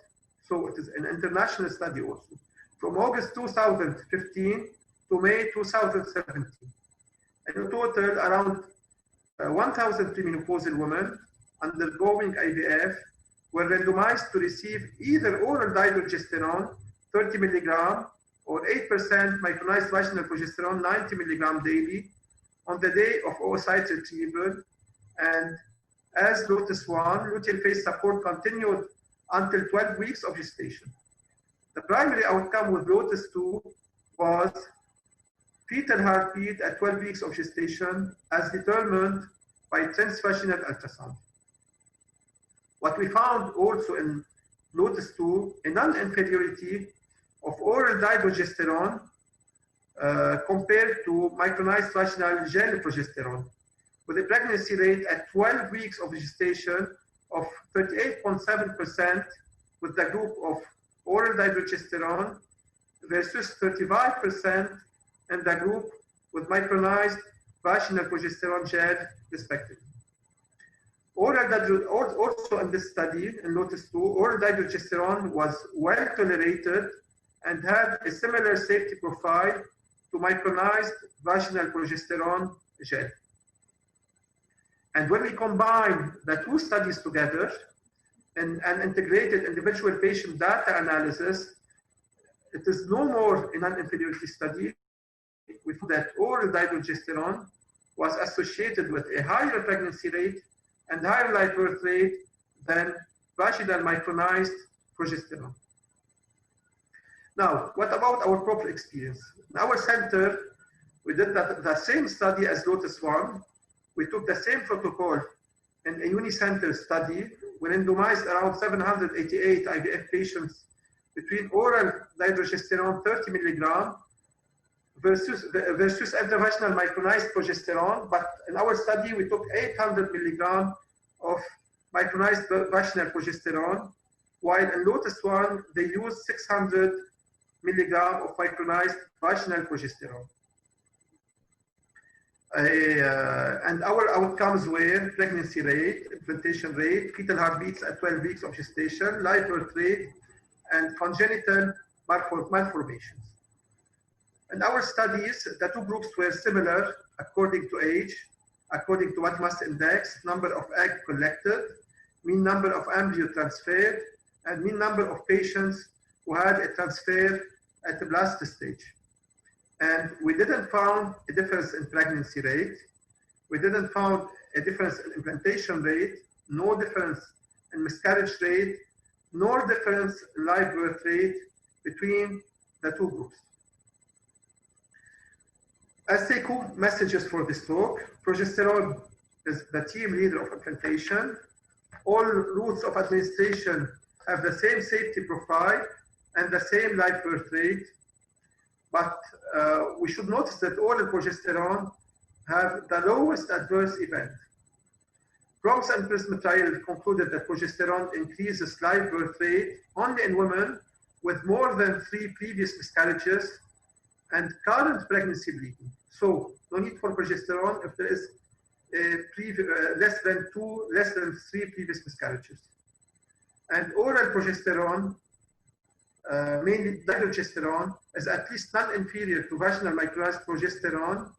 So it is an international study also. From August 2015 to May 2017. And in total, around 1,000 premenopausal women undergoing IVF were randomized to receive either oral dydrogesterone 30 milligram or 8% micronized vaginal progesterone 90 milligram daily on the day of oocyte retrieval. And as Lotus 1, luteal phase support continued until 12 weeks of gestation. The primary outcome with Lotus 2 was fetal heartbeat at 12 weeks of gestation as determined by transvaginal ultrasound. What we found also in Lotus 2, a non-inferiority of oral dydrogesterone compared to micronized vaginal gel progesterone, with a pregnancy rate at 12 weeks of gestation of 38.7% with the group of oral dydrogesterone versus 35% in the group with micronized vaginal progesterone gel, respectively. Also in this study, in Lotus 2, oral dydrogesterone was well tolerated and had a similar safety profile to micronized vaginal progesterone gel. And when we combine the two studies together in an integrated individual patient data analysis, it is no more a non-inferiority study. We found that oral dydrogesterone was associated with a higher pregnancy rate and higher live birth rate than vaginal micronized progesterone. Now, what about our proper experience? In our center, we did the same study as Lotus 1. We took the same protocol in a unicenter study. We randomized around 788 IVF patients between oral dydrogesterone 30 milligram versus intravaginal micronized progesterone. But in our study, we took 800 milligram of micronized vaginal progesterone, while in Lotus 1, they used 600 milligram of micronized vaginal progesterone. And our outcomes were pregnancy rate, implantation rate, fetal heartbeats at 12 weeks of gestation, live birth rate, and congenital malformations. In our studies, the two groups were similar according to age, according to what mass index, number of eggs collected, mean number of embryo transferred, and mean number of patients who had a transfer at the blast stage. And we didn't find a difference in pregnancy rate. We didn't find a difference in implantation rate, no difference in miscarriage rate, nor difference in live birth rate between the two groups. As take-home messages for this talk, progesterone is the team leader of implantation. All routes of administration have the same safety profile and the same live birth rate. But we should notice that oral progesterone have the lowest adverse event. Proms and PRISM trial concluded that progesterone increases live birth rate only in women with more than 3 previous miscarriages and current pregnancy bleeding. So no need for progesterone if there is less than 3 previous miscarriages. and oral progesterone, mainly dydrogesterone, is at least non-inferior to vaginal micronized progesterone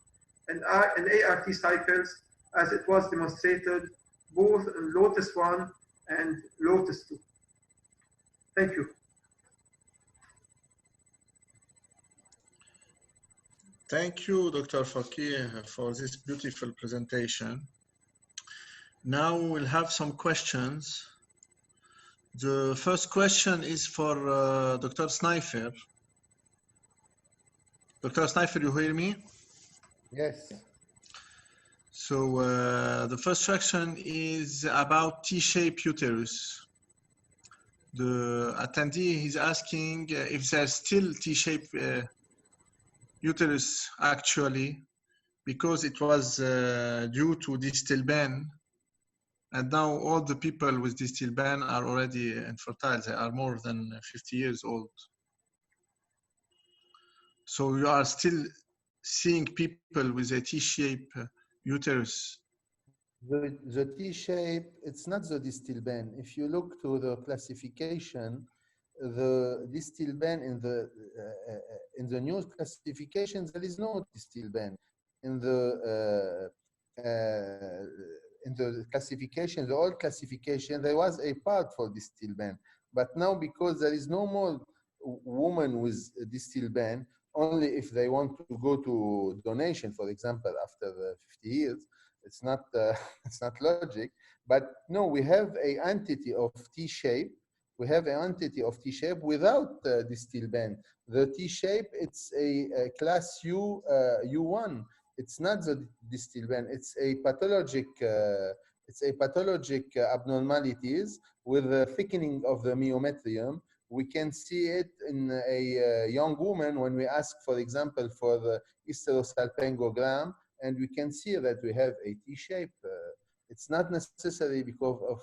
and ART cycles, as it was demonstrated both in Lotus 1 and Lotus 2. Thank you. Thank you, Dr. Fakih, for this beautiful presentation. Now we'll have some questions. The first question is for Dr. Snaifer. Dr. Snaifer, you hear me? Yes. So the first question is about T-shaped uterus. The attendee is asking if there's still T-shaped uterus actually, because it was due to distal ban, and now all the people with distal ban are already infertile. They are more than 50 years old. So you are still seeing people with a T-shaped uterus. The T-shape, it's not the distal band. If you look to the classification, the distal band in the new classification, there is no distal band. In the classification, the old classification, there was a part for distal band. But now, because there is no more woman with a distal band, only if they want to go to donation, for example, after 50 years, it's not logic. But no, we have an entity of T-shape. We have an entity of T-shape without distal band. The T-shape, it's a class U1. It's not the distal band. It's a pathologic. It's a pathologic abnormalities with the thickening of the myometrium. We can see it in a young woman when we ask, for example, for the hysterosalpingogram, and we can see that we have a T-shape. It's not necessary because of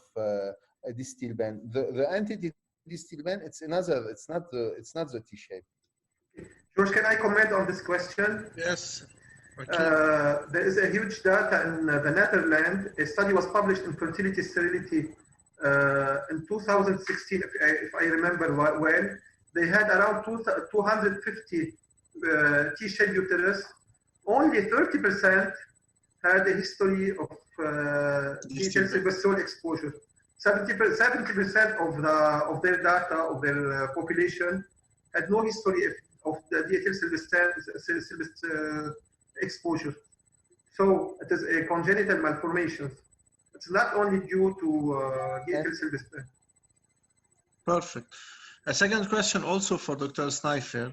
a distal band. The entity distal band, it's another. It's not the T-shape. George, can I comment on this question? Yes. There is a huge data in the Netherlands. A study was published in Fertility Sterility in 2016, if I remember well. They had around 250 T-shaped uterus. Only 30% had a history of T-cell exposure. 70% of their data, of their population, had no history of the DHL exposure. So it is a congenital malformation. It's not only due to DHL. Perfect. A second question also for Dr. Snaifer.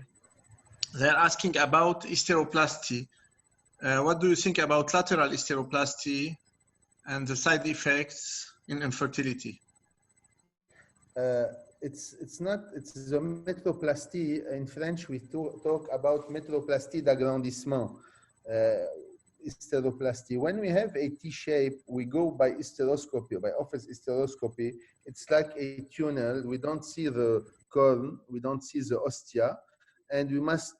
They're asking about hysteroplasty. What do you think about lateral hysteroplasty and the side effects in infertility? It's the métroplastie. In French, we talk about métroplastie d'agrandissement. Hysteroplasty. When we have a T-shape, we go by hysteroscopy, by office hysteroscopy. It's like a tunnel. We don't see the corn, we don't see the ostia, and we must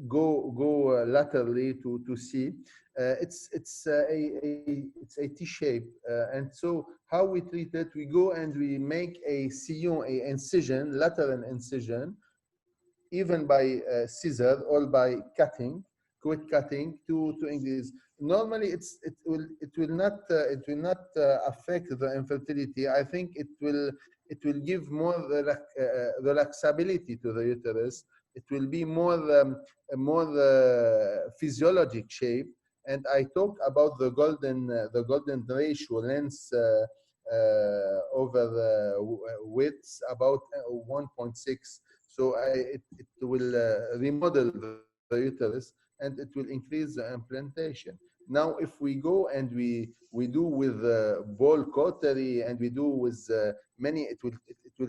go laterally to see. It's a T-shape, and so how we treat it? We go and we make a sillon, a incision, lateral incision, even by scissor or by cutting. Quick cutting to increase. Normally, it will not affect the infertility. I think it will give more relaxability to the uterus. It will be more physiologic shape. And I talk about the golden ratio, length over the width, about 1.6. So it will remodel the uterus, and it will increase the implantation. Now, if we go and we do with ball cautery and we do with many, it will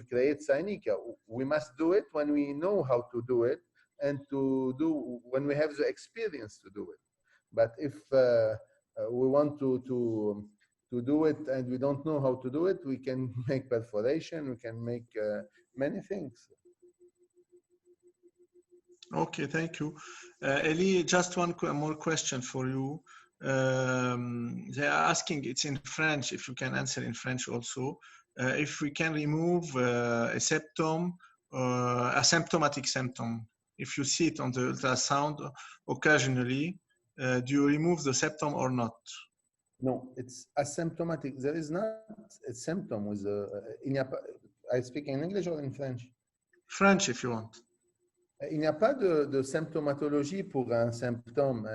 create synecia. We must do it when we know how to do it, and to do when we have the experience to do it. But if we want to do it and we don't know how to do it, we can make perforation. We can make many things. Okay, thank you. Elie, just one more question for you. They are asking, it's in French, if you can answer in French also. if we can remove a septum, a symptomatic symptom. If you see it on the ultrasound occasionally, do you remove the septum or not? No, it's asymptomatic. There is not a symptom with I speak in English or in French? French, if you want. Il n'y a pas de symptomatologie pour un symptôme.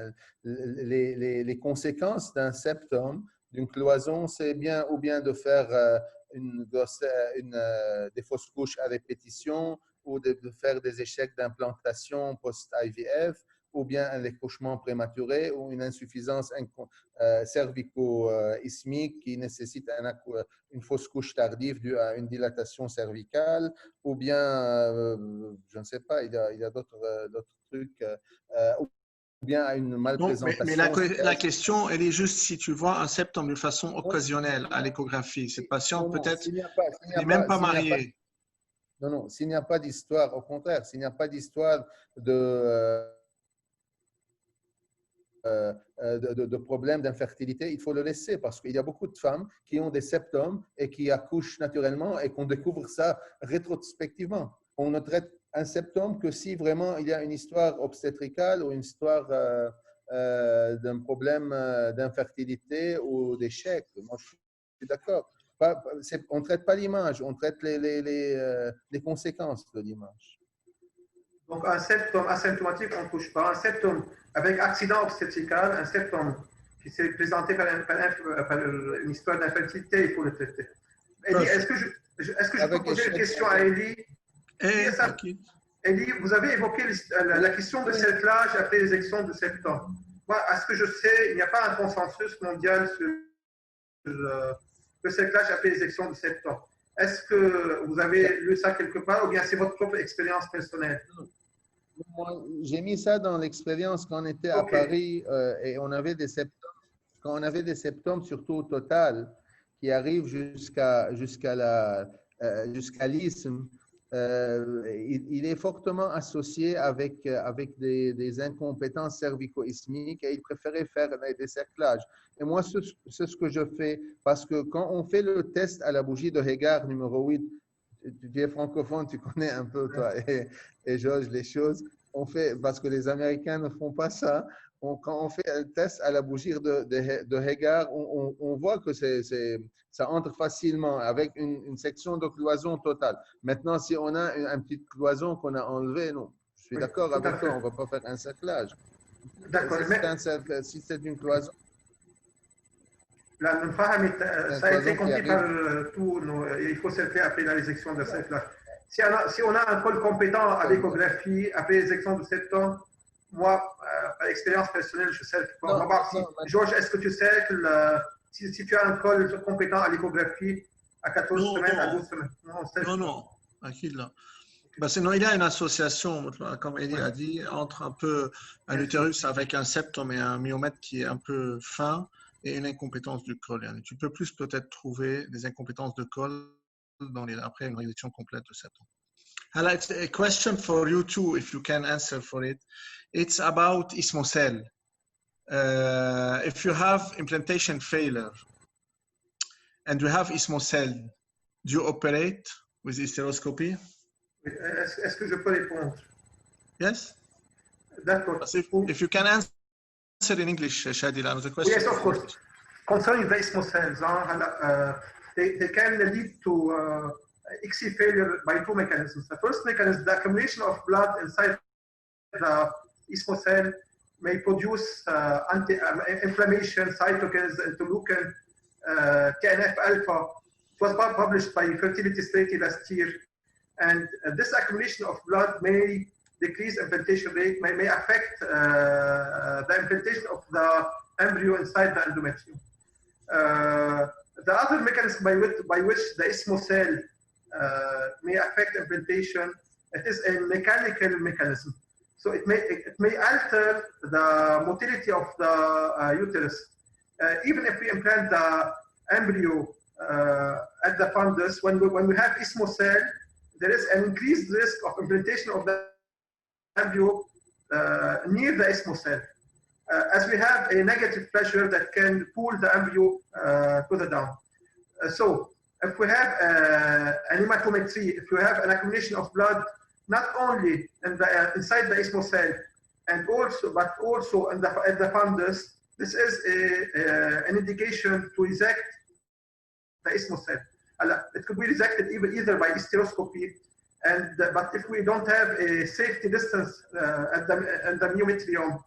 Les conséquences d'un septum, d'une cloison, c'est bien ou bien de faire des fausses couches à répétition ou de faire des échecs d'implantation post-IVF ou bien un accouchement prématuré ou une insuffisance cervico-ismique qui nécessite une fausse couche tardive due à une dilatation cervicale ou bien, je ne sais pas, il y a d'autres trucs, ou bien à une malprésentation. Mais la question, elle est juste si tu vois un septum de façon occasionnelle à l'échographie. Cette patiente peut-être n'est même pas mariée. Non, s'il n'y a pas d'histoire, au contraire, s'il n'y a pas d'histoire de problèmes d'infertilité, il faut le laisser parce qu'il y a beaucoup de femmes qui ont des septums et qui accouchent naturellement et qu'on découvre ça rétrospectivement. On ne traite un septum que si vraiment il y a une histoire obstétricale ou une histoire d'un problème d'infertilité ou d'échec. Moi, je suis d'accord. On ne traite pas l'image, on traite les conséquences de l'image. Donc, un septum asymptomatique, on ne touche pas. Un septum avec accident obstétrical, un septum qui s'est présenté par une histoire d'infertilité, il faut le traiter. Elie, est-ce que je peux poser une question à Elie? Elie, vous avez évoqué la question de cerclage après l'éjection de septum. Moi, à ce que je sais, il n'y a pas un consensus mondial sur le cerclage après l'éjection de septum. Est-ce que vous avez lu ça quelque part ou bien c'est votre propre expérience personnelle? J'ai mis ça dans l'expérience quand on était à Paris et on avait des septums. Quand on avait des septums, surtout au total, qui arrivent jusqu'à l'isthme, il est fortement associé avec des incompétences cervico-isthmiques et il préférait faire des cerclages. Et moi, c'est ce que je fais parce que quand on fait le test à la bougie de Hegar numéro 8, tu es francophone, tu connais un peu, toi et Georges, les choses. On fait, parce que les Américains ne font pas ça. Quand on fait un test à la bougie de Hegar, on voit que ça entre facilement avec une section de cloison totale. Maintenant, si on a une petite cloison qu'on a enlevée, non, je suis d'accord avec toi, on ne va pas faire un cerclage. D'accord. Si c'est une cloison. Ça a été compris par tout. Il faut cercler après la résection de septum. Si on a un col compétent à l'échographie après l'éjection de septum, moi, par expérience personnelle, je cercle pas. Georges, est-ce que tu cercles si tu as un col compétent à l'échographie à 14 semaines, à 12 semaines? Non. Sinon, il y a une association, comme Elie a dit, entre un peu un utérus avec un septum et un myomètre qui est un peu fin et une incompétence du col. Tu peux plus peut-être trouver des incompétences de col après une réduction complète de septum. It's a question for you too, if you can answer for it. It's about ismocell. If you have implantation failure and you have ismocell, do you operate with hysteroscopy? Est-ce que je peux répondre? Yes. D'accord. If you can answer in English, Chadi, the question. Yes, of course. Concerning the ismocells, they can lead to ESGE failure by two mechanisms. The first mechanism, the accumulation of blood inside the ismocell may produce inflammation, cytokines, interleukin, TNF-alpha. It was published by Fertility Society last year. And this accumulation of blood may decrease implantation rate, may affect the implantation of the embryo inside the endometrium. The other mechanism by which the ismocell may affect implantation, it is a mechanical mechanism. So it may alter the motility of the uterus. Even if we implant the embryo at the fundus, when we have ismocell, there is an increased risk of implantation of the embryo near the ismocell, as we have a negative pressure that can pull the embryo to the down. So if we have an hematometry, if you have an accumulation of blood, not only in the, inside the isthmus cell, and also, but also in the fundus, this is an indication to resect the isthmus cell. It could be resected either by hysteroscopy, and but if we don't have a safety distance at the myometrium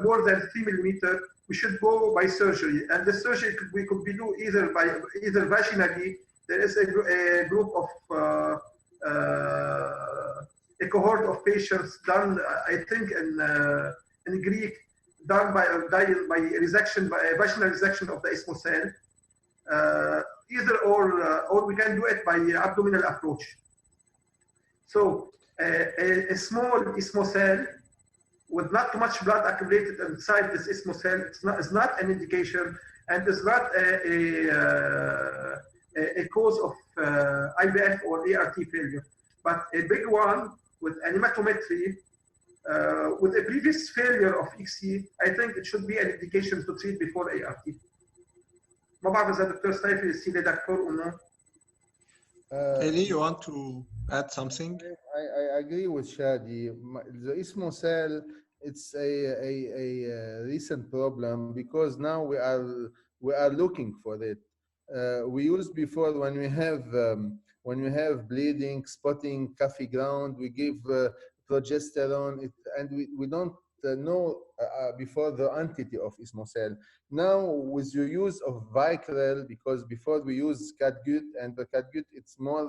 more than 3 millimeters, we should go by surgery. And the surgery we could be do either vaginally. There is a group of a cohort of patients done, I think, in Greek, done by resection, by vaginal resection of the isthmus cell. Either or we can do it by abdominal approach. So a small isthmus cell with not too much blood accumulated inside this isthmus cell is not an indication, and is not a cause of IVF or ART failure. But a big one with an hematometry, with a previous failure of ESGE, I think it should be an indication to treat before ART. ما بعرف إذا دكتور سنايفر يصير لي دكتور أو no. Elie, you want to add something? I agree with Chadi. The isthmus cell, it's a recent problem because now we are looking for it. We used before when we have bleeding, spotting, coffee ground, we give progesterone, and we don't know before the entity of isthmus cell. Now with the use of Vicryl, because before we use catgut, and the catgut it's more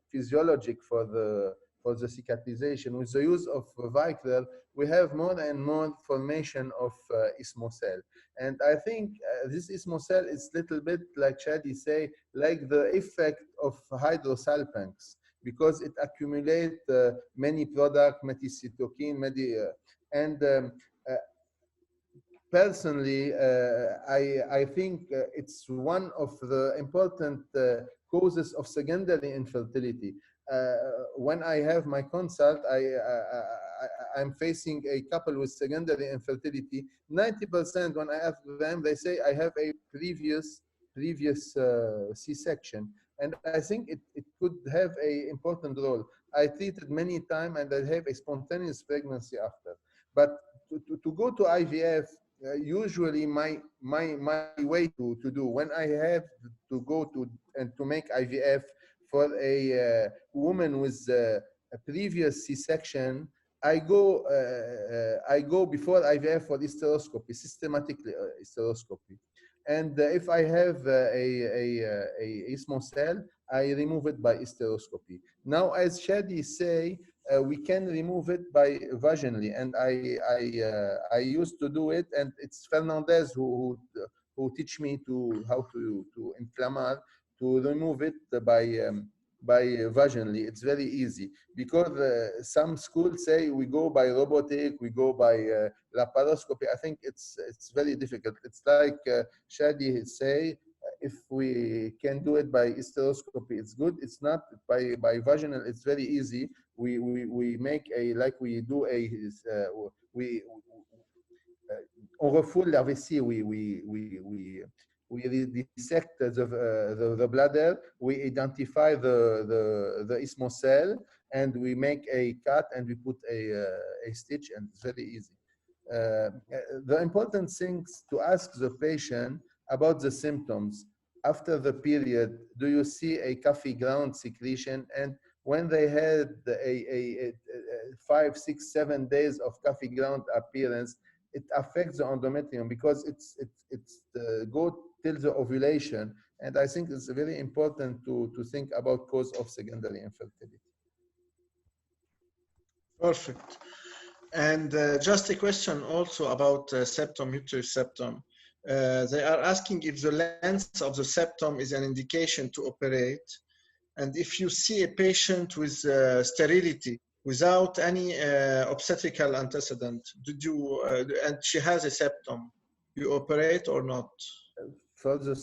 physiologic for the cicatrization. With the use of Vicryl, we have more and more formation of isthmus cell. And I think this isthmus cell is little bit like Chadi say, like the effect of hydrosalpinx, because it accumulates many products, methylcytokine, personally, I think it's one of the important causes of secondary infertility. When I have my consult, I'm facing a couple with secondary infertility. 90% when I ask them, they say I have a previous C-section, and I think it could have an important role. I treated many times, and I have a spontaneous pregnancy after. But to go to IVF, usually my way to do when I have to go to make IVF for a woman with a previous C-section, I go before IVF for hysteroscopy, systematically hysteroscopy. And if I have a isthmus cell, I remove it by hysteroscopy. Now, as Chadi say, we can remove it by vaginally, and I used to do it, and it's Fernandez who teach me how to inflammar, to remove it by vaginally. It's very easy because some schools say we go by robotic, we go by laparoscopy. I think it's very difficult. It's like Chadi say, if we can do it by hysteroscopy, it's good. It's not by vaginal. It's very easy. We make a, like we do a on refoule la vessie. We dissect the bladder. We identify the isthmus cell, and we make a cut, and we put a stitch, and it's very easy. The important things to ask the patient about the symptoms. After the period, do you see a coffee ground secretion? And when they had a 5, 6, 7 days of coffee ground appearance, it affects the endometrium because it's go till the ovulation. And I think it's very important to think about cause of secondary infertility. Perfect. And just a question also about septum, uterus septum. They are asking if the length of the septum is an indication to operate, and if you see a patient with sterility without any obstetrical antecedent, did you and she has a septum, you operate or not? For the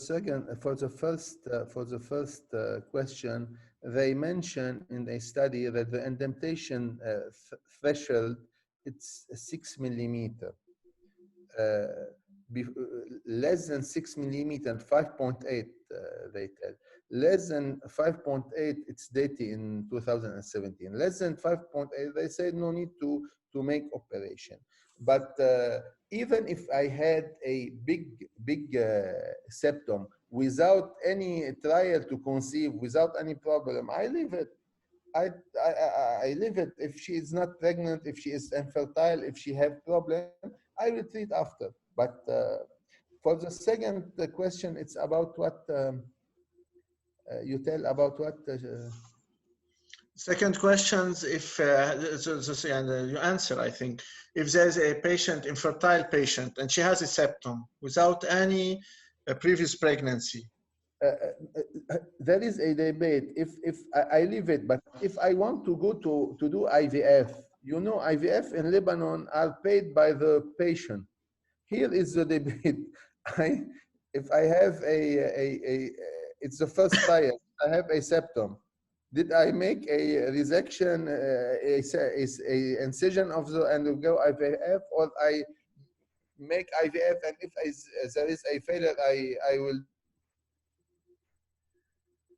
first question, they mentioned in a study that the indentation threshold, it's 6 millimeter. Less than 6 millimeter and 5.8 they tell. Less than 5.8, it's data in 2017. Less than 5.8, they say no need to make operation. But even if I had a big septum without any trial to conceive, without any problem, I leave it. I leave it. If she is not pregnant, if she is infertile, if she have problem, I will treat after. But for the second question, it's about what you tell about what. Second questions, if you answer, I think, if there's a patient, infertile patient, and she has a septum without any previous pregnancy. There is a debate if I leave it, but if I want to go to do IVF, you know, IVF in Lebanon are paid by the patient. Here is the debate. If I have it's the first trial, I have a septum. Did I make a resection, a incision of the and go IVF, or I make IVF, and if there is a failure, I will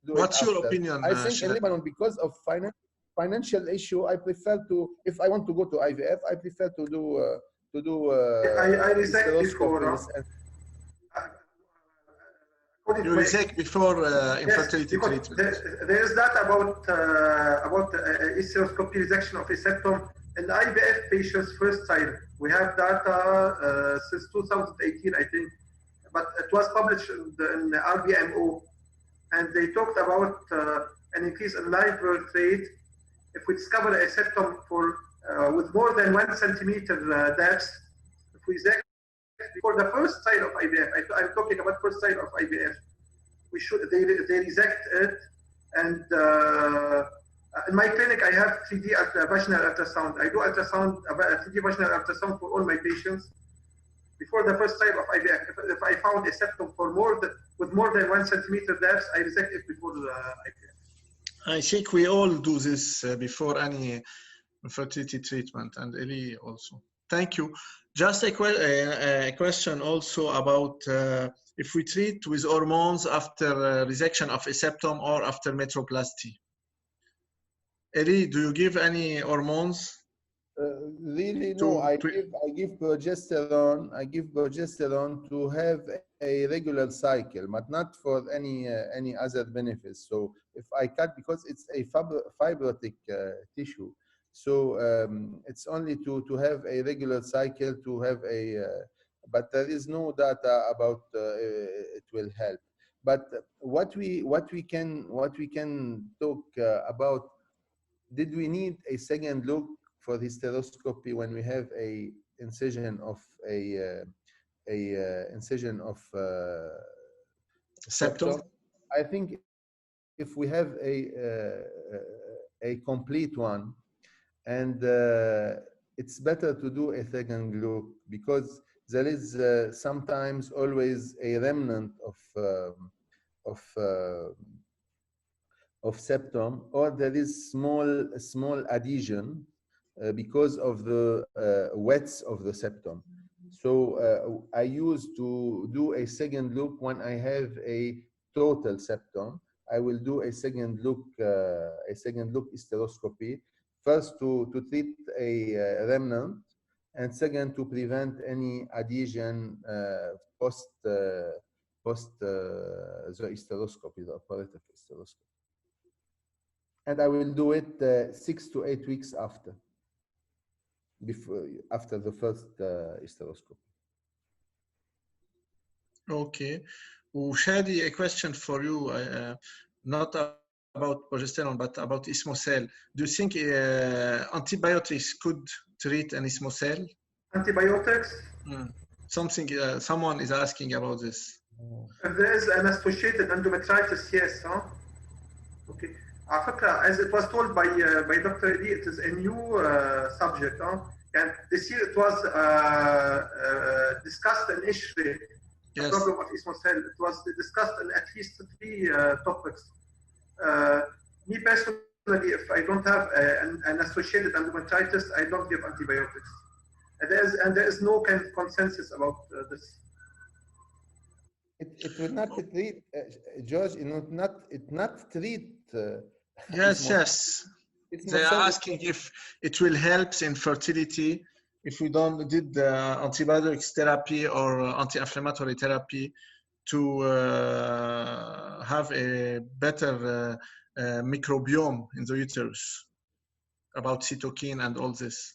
do What's it your after. opinion? I think in Lebanon, because of financial issue, I prefer to, if I want to go to IVF, I prefer to do I resect before. You resect before infertility treatment. There is data about hysteroscopy resection of a septum in IVF patients first time. We have data since 2018, I think, but it was published in the RBMO, and they talked about an increase in live birth rate if we discover a septum with more than 1 centimeter depth. If we resect before the first side of IVF, I'm talking about first side of IVF, they resect it, and in my clinic I have 3D vaginal ultrasound. I do 3D vaginal ultrasound for all my patients before the first side of IVF. If I found a septum with more than 1 centimeter depth, I resect it before the IVF. I think we all do this before any fertility treatment, and Elie also. Thank you. Just a question also about if we treat with hormones after resection of a septum or after metroplasty. Elie, do you give any hormones? Really, no. I give progesterone. I give progesterone to have a regular cycle, but not for any other benefits. So if I cut, because it's a fibrotic tissue, so it's only to have a regular cycle, to have but there is no data about it will help. But what we can talk about, did we need a second look for hysteroscopy when we have a incision of septum? I think if we have a complete one, and it's better to do a second look, because there is sometimes always a remnant of septum, or there is small adhesion because of the wets of the septum. So I used to do a second look when I have a total septum. I will do a second look hysteroscopy, first to treat a remnant, and second to prevent any adhesion post the hysteroscopy, the operative hysteroscopy. And I will do it 6 to 8 weeks after the first hysteroscopy. Okay. Chadi, a question for you, not about progesterone, but about ismocell. Do you think antibiotics could treat an ismocell? Antibiotics? Someone is asking about this. If there is an associated endometritis, yes. Huh? Okay. As it was told by Dr. Elie, it is a new subject. Huh? And this year it was discussed in ESHRE, the problem of ismocell. It was discussed in at least 3 topics. Me personally, if I don't have an associated endometritis, I don't give antibiotics. And there is no kind of consensus about this. It will not treat, George, it not treat. Yes, yes. They are asking if it will help in fertility if we don't did the antibiotics therapy or anti-inflammatory therapy to have a better microbiome in the uterus, about cytokine and all this.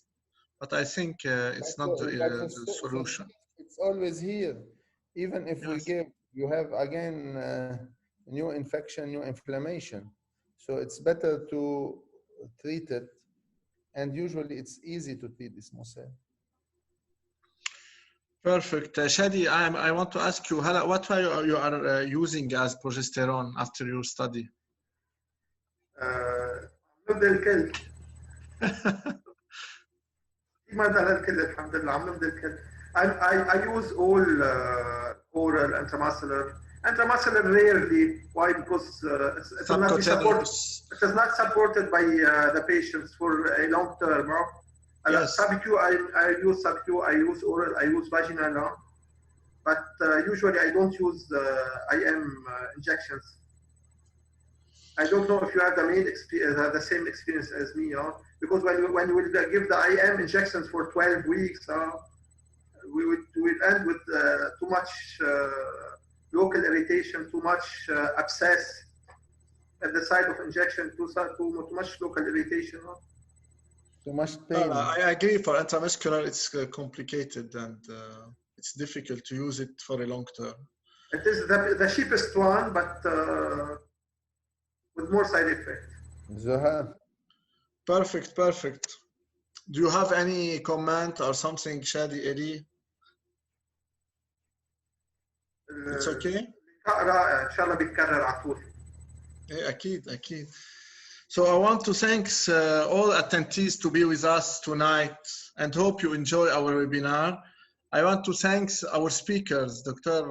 But I think it's not the solution. It's always here. Even if we give, you have again new infection, new inflammation. So it's better to treat it. And usually it's easy to treat this muscle. Perfect. Chadi, I want to ask you, what are you using as progesterone after your study? I use all oral intramuscular. Intramuscular rarely. Why? Because it is not supported by the patients for a long term. Yes. Sub-Q, I use sub-Q, I use oral, I use vaginal. But usually I don't use IM injections. I don't know if you have the same experience as me, because when you will give the IM injections for 12 weeks, we will end with too much local irritation, too much abscess at the site of injection, too much local irritation. Too much pain. I agree. For intramuscular, it's complicated and it's difficult to use it for a long term. It is the cheapest one, but with more side effects. Zohar. Perfect, perfect. Do you have any comment or something, Chadi, Elie? It's okay? إن شاء الله بيتكرر على طول. أكيد. So I want to thank all attendees to be with us tonight and hope you enjoy our webinar. I want to thank our speakers, Dr.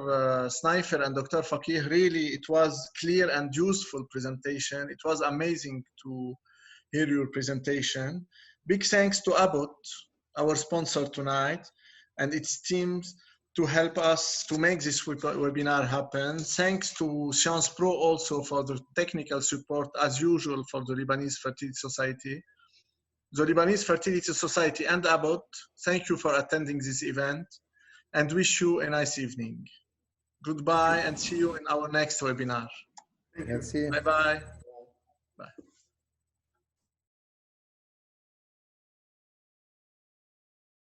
Snaifer and Dr. Fakih. Really, it was clear and useful presentation. It was amazing to hear your presentation. Big thanks to Abbott, our sponsor tonight, and its teams to help us to make this webinar happen. Thanks to Science Pro also for the technical support as usual for the Lebanese Fertility Society. The Lebanese Fertility Society and Abbott, thank you for attending this event and wish you a nice evening. Goodbye and see you in our next webinar. Merci. Bye-bye.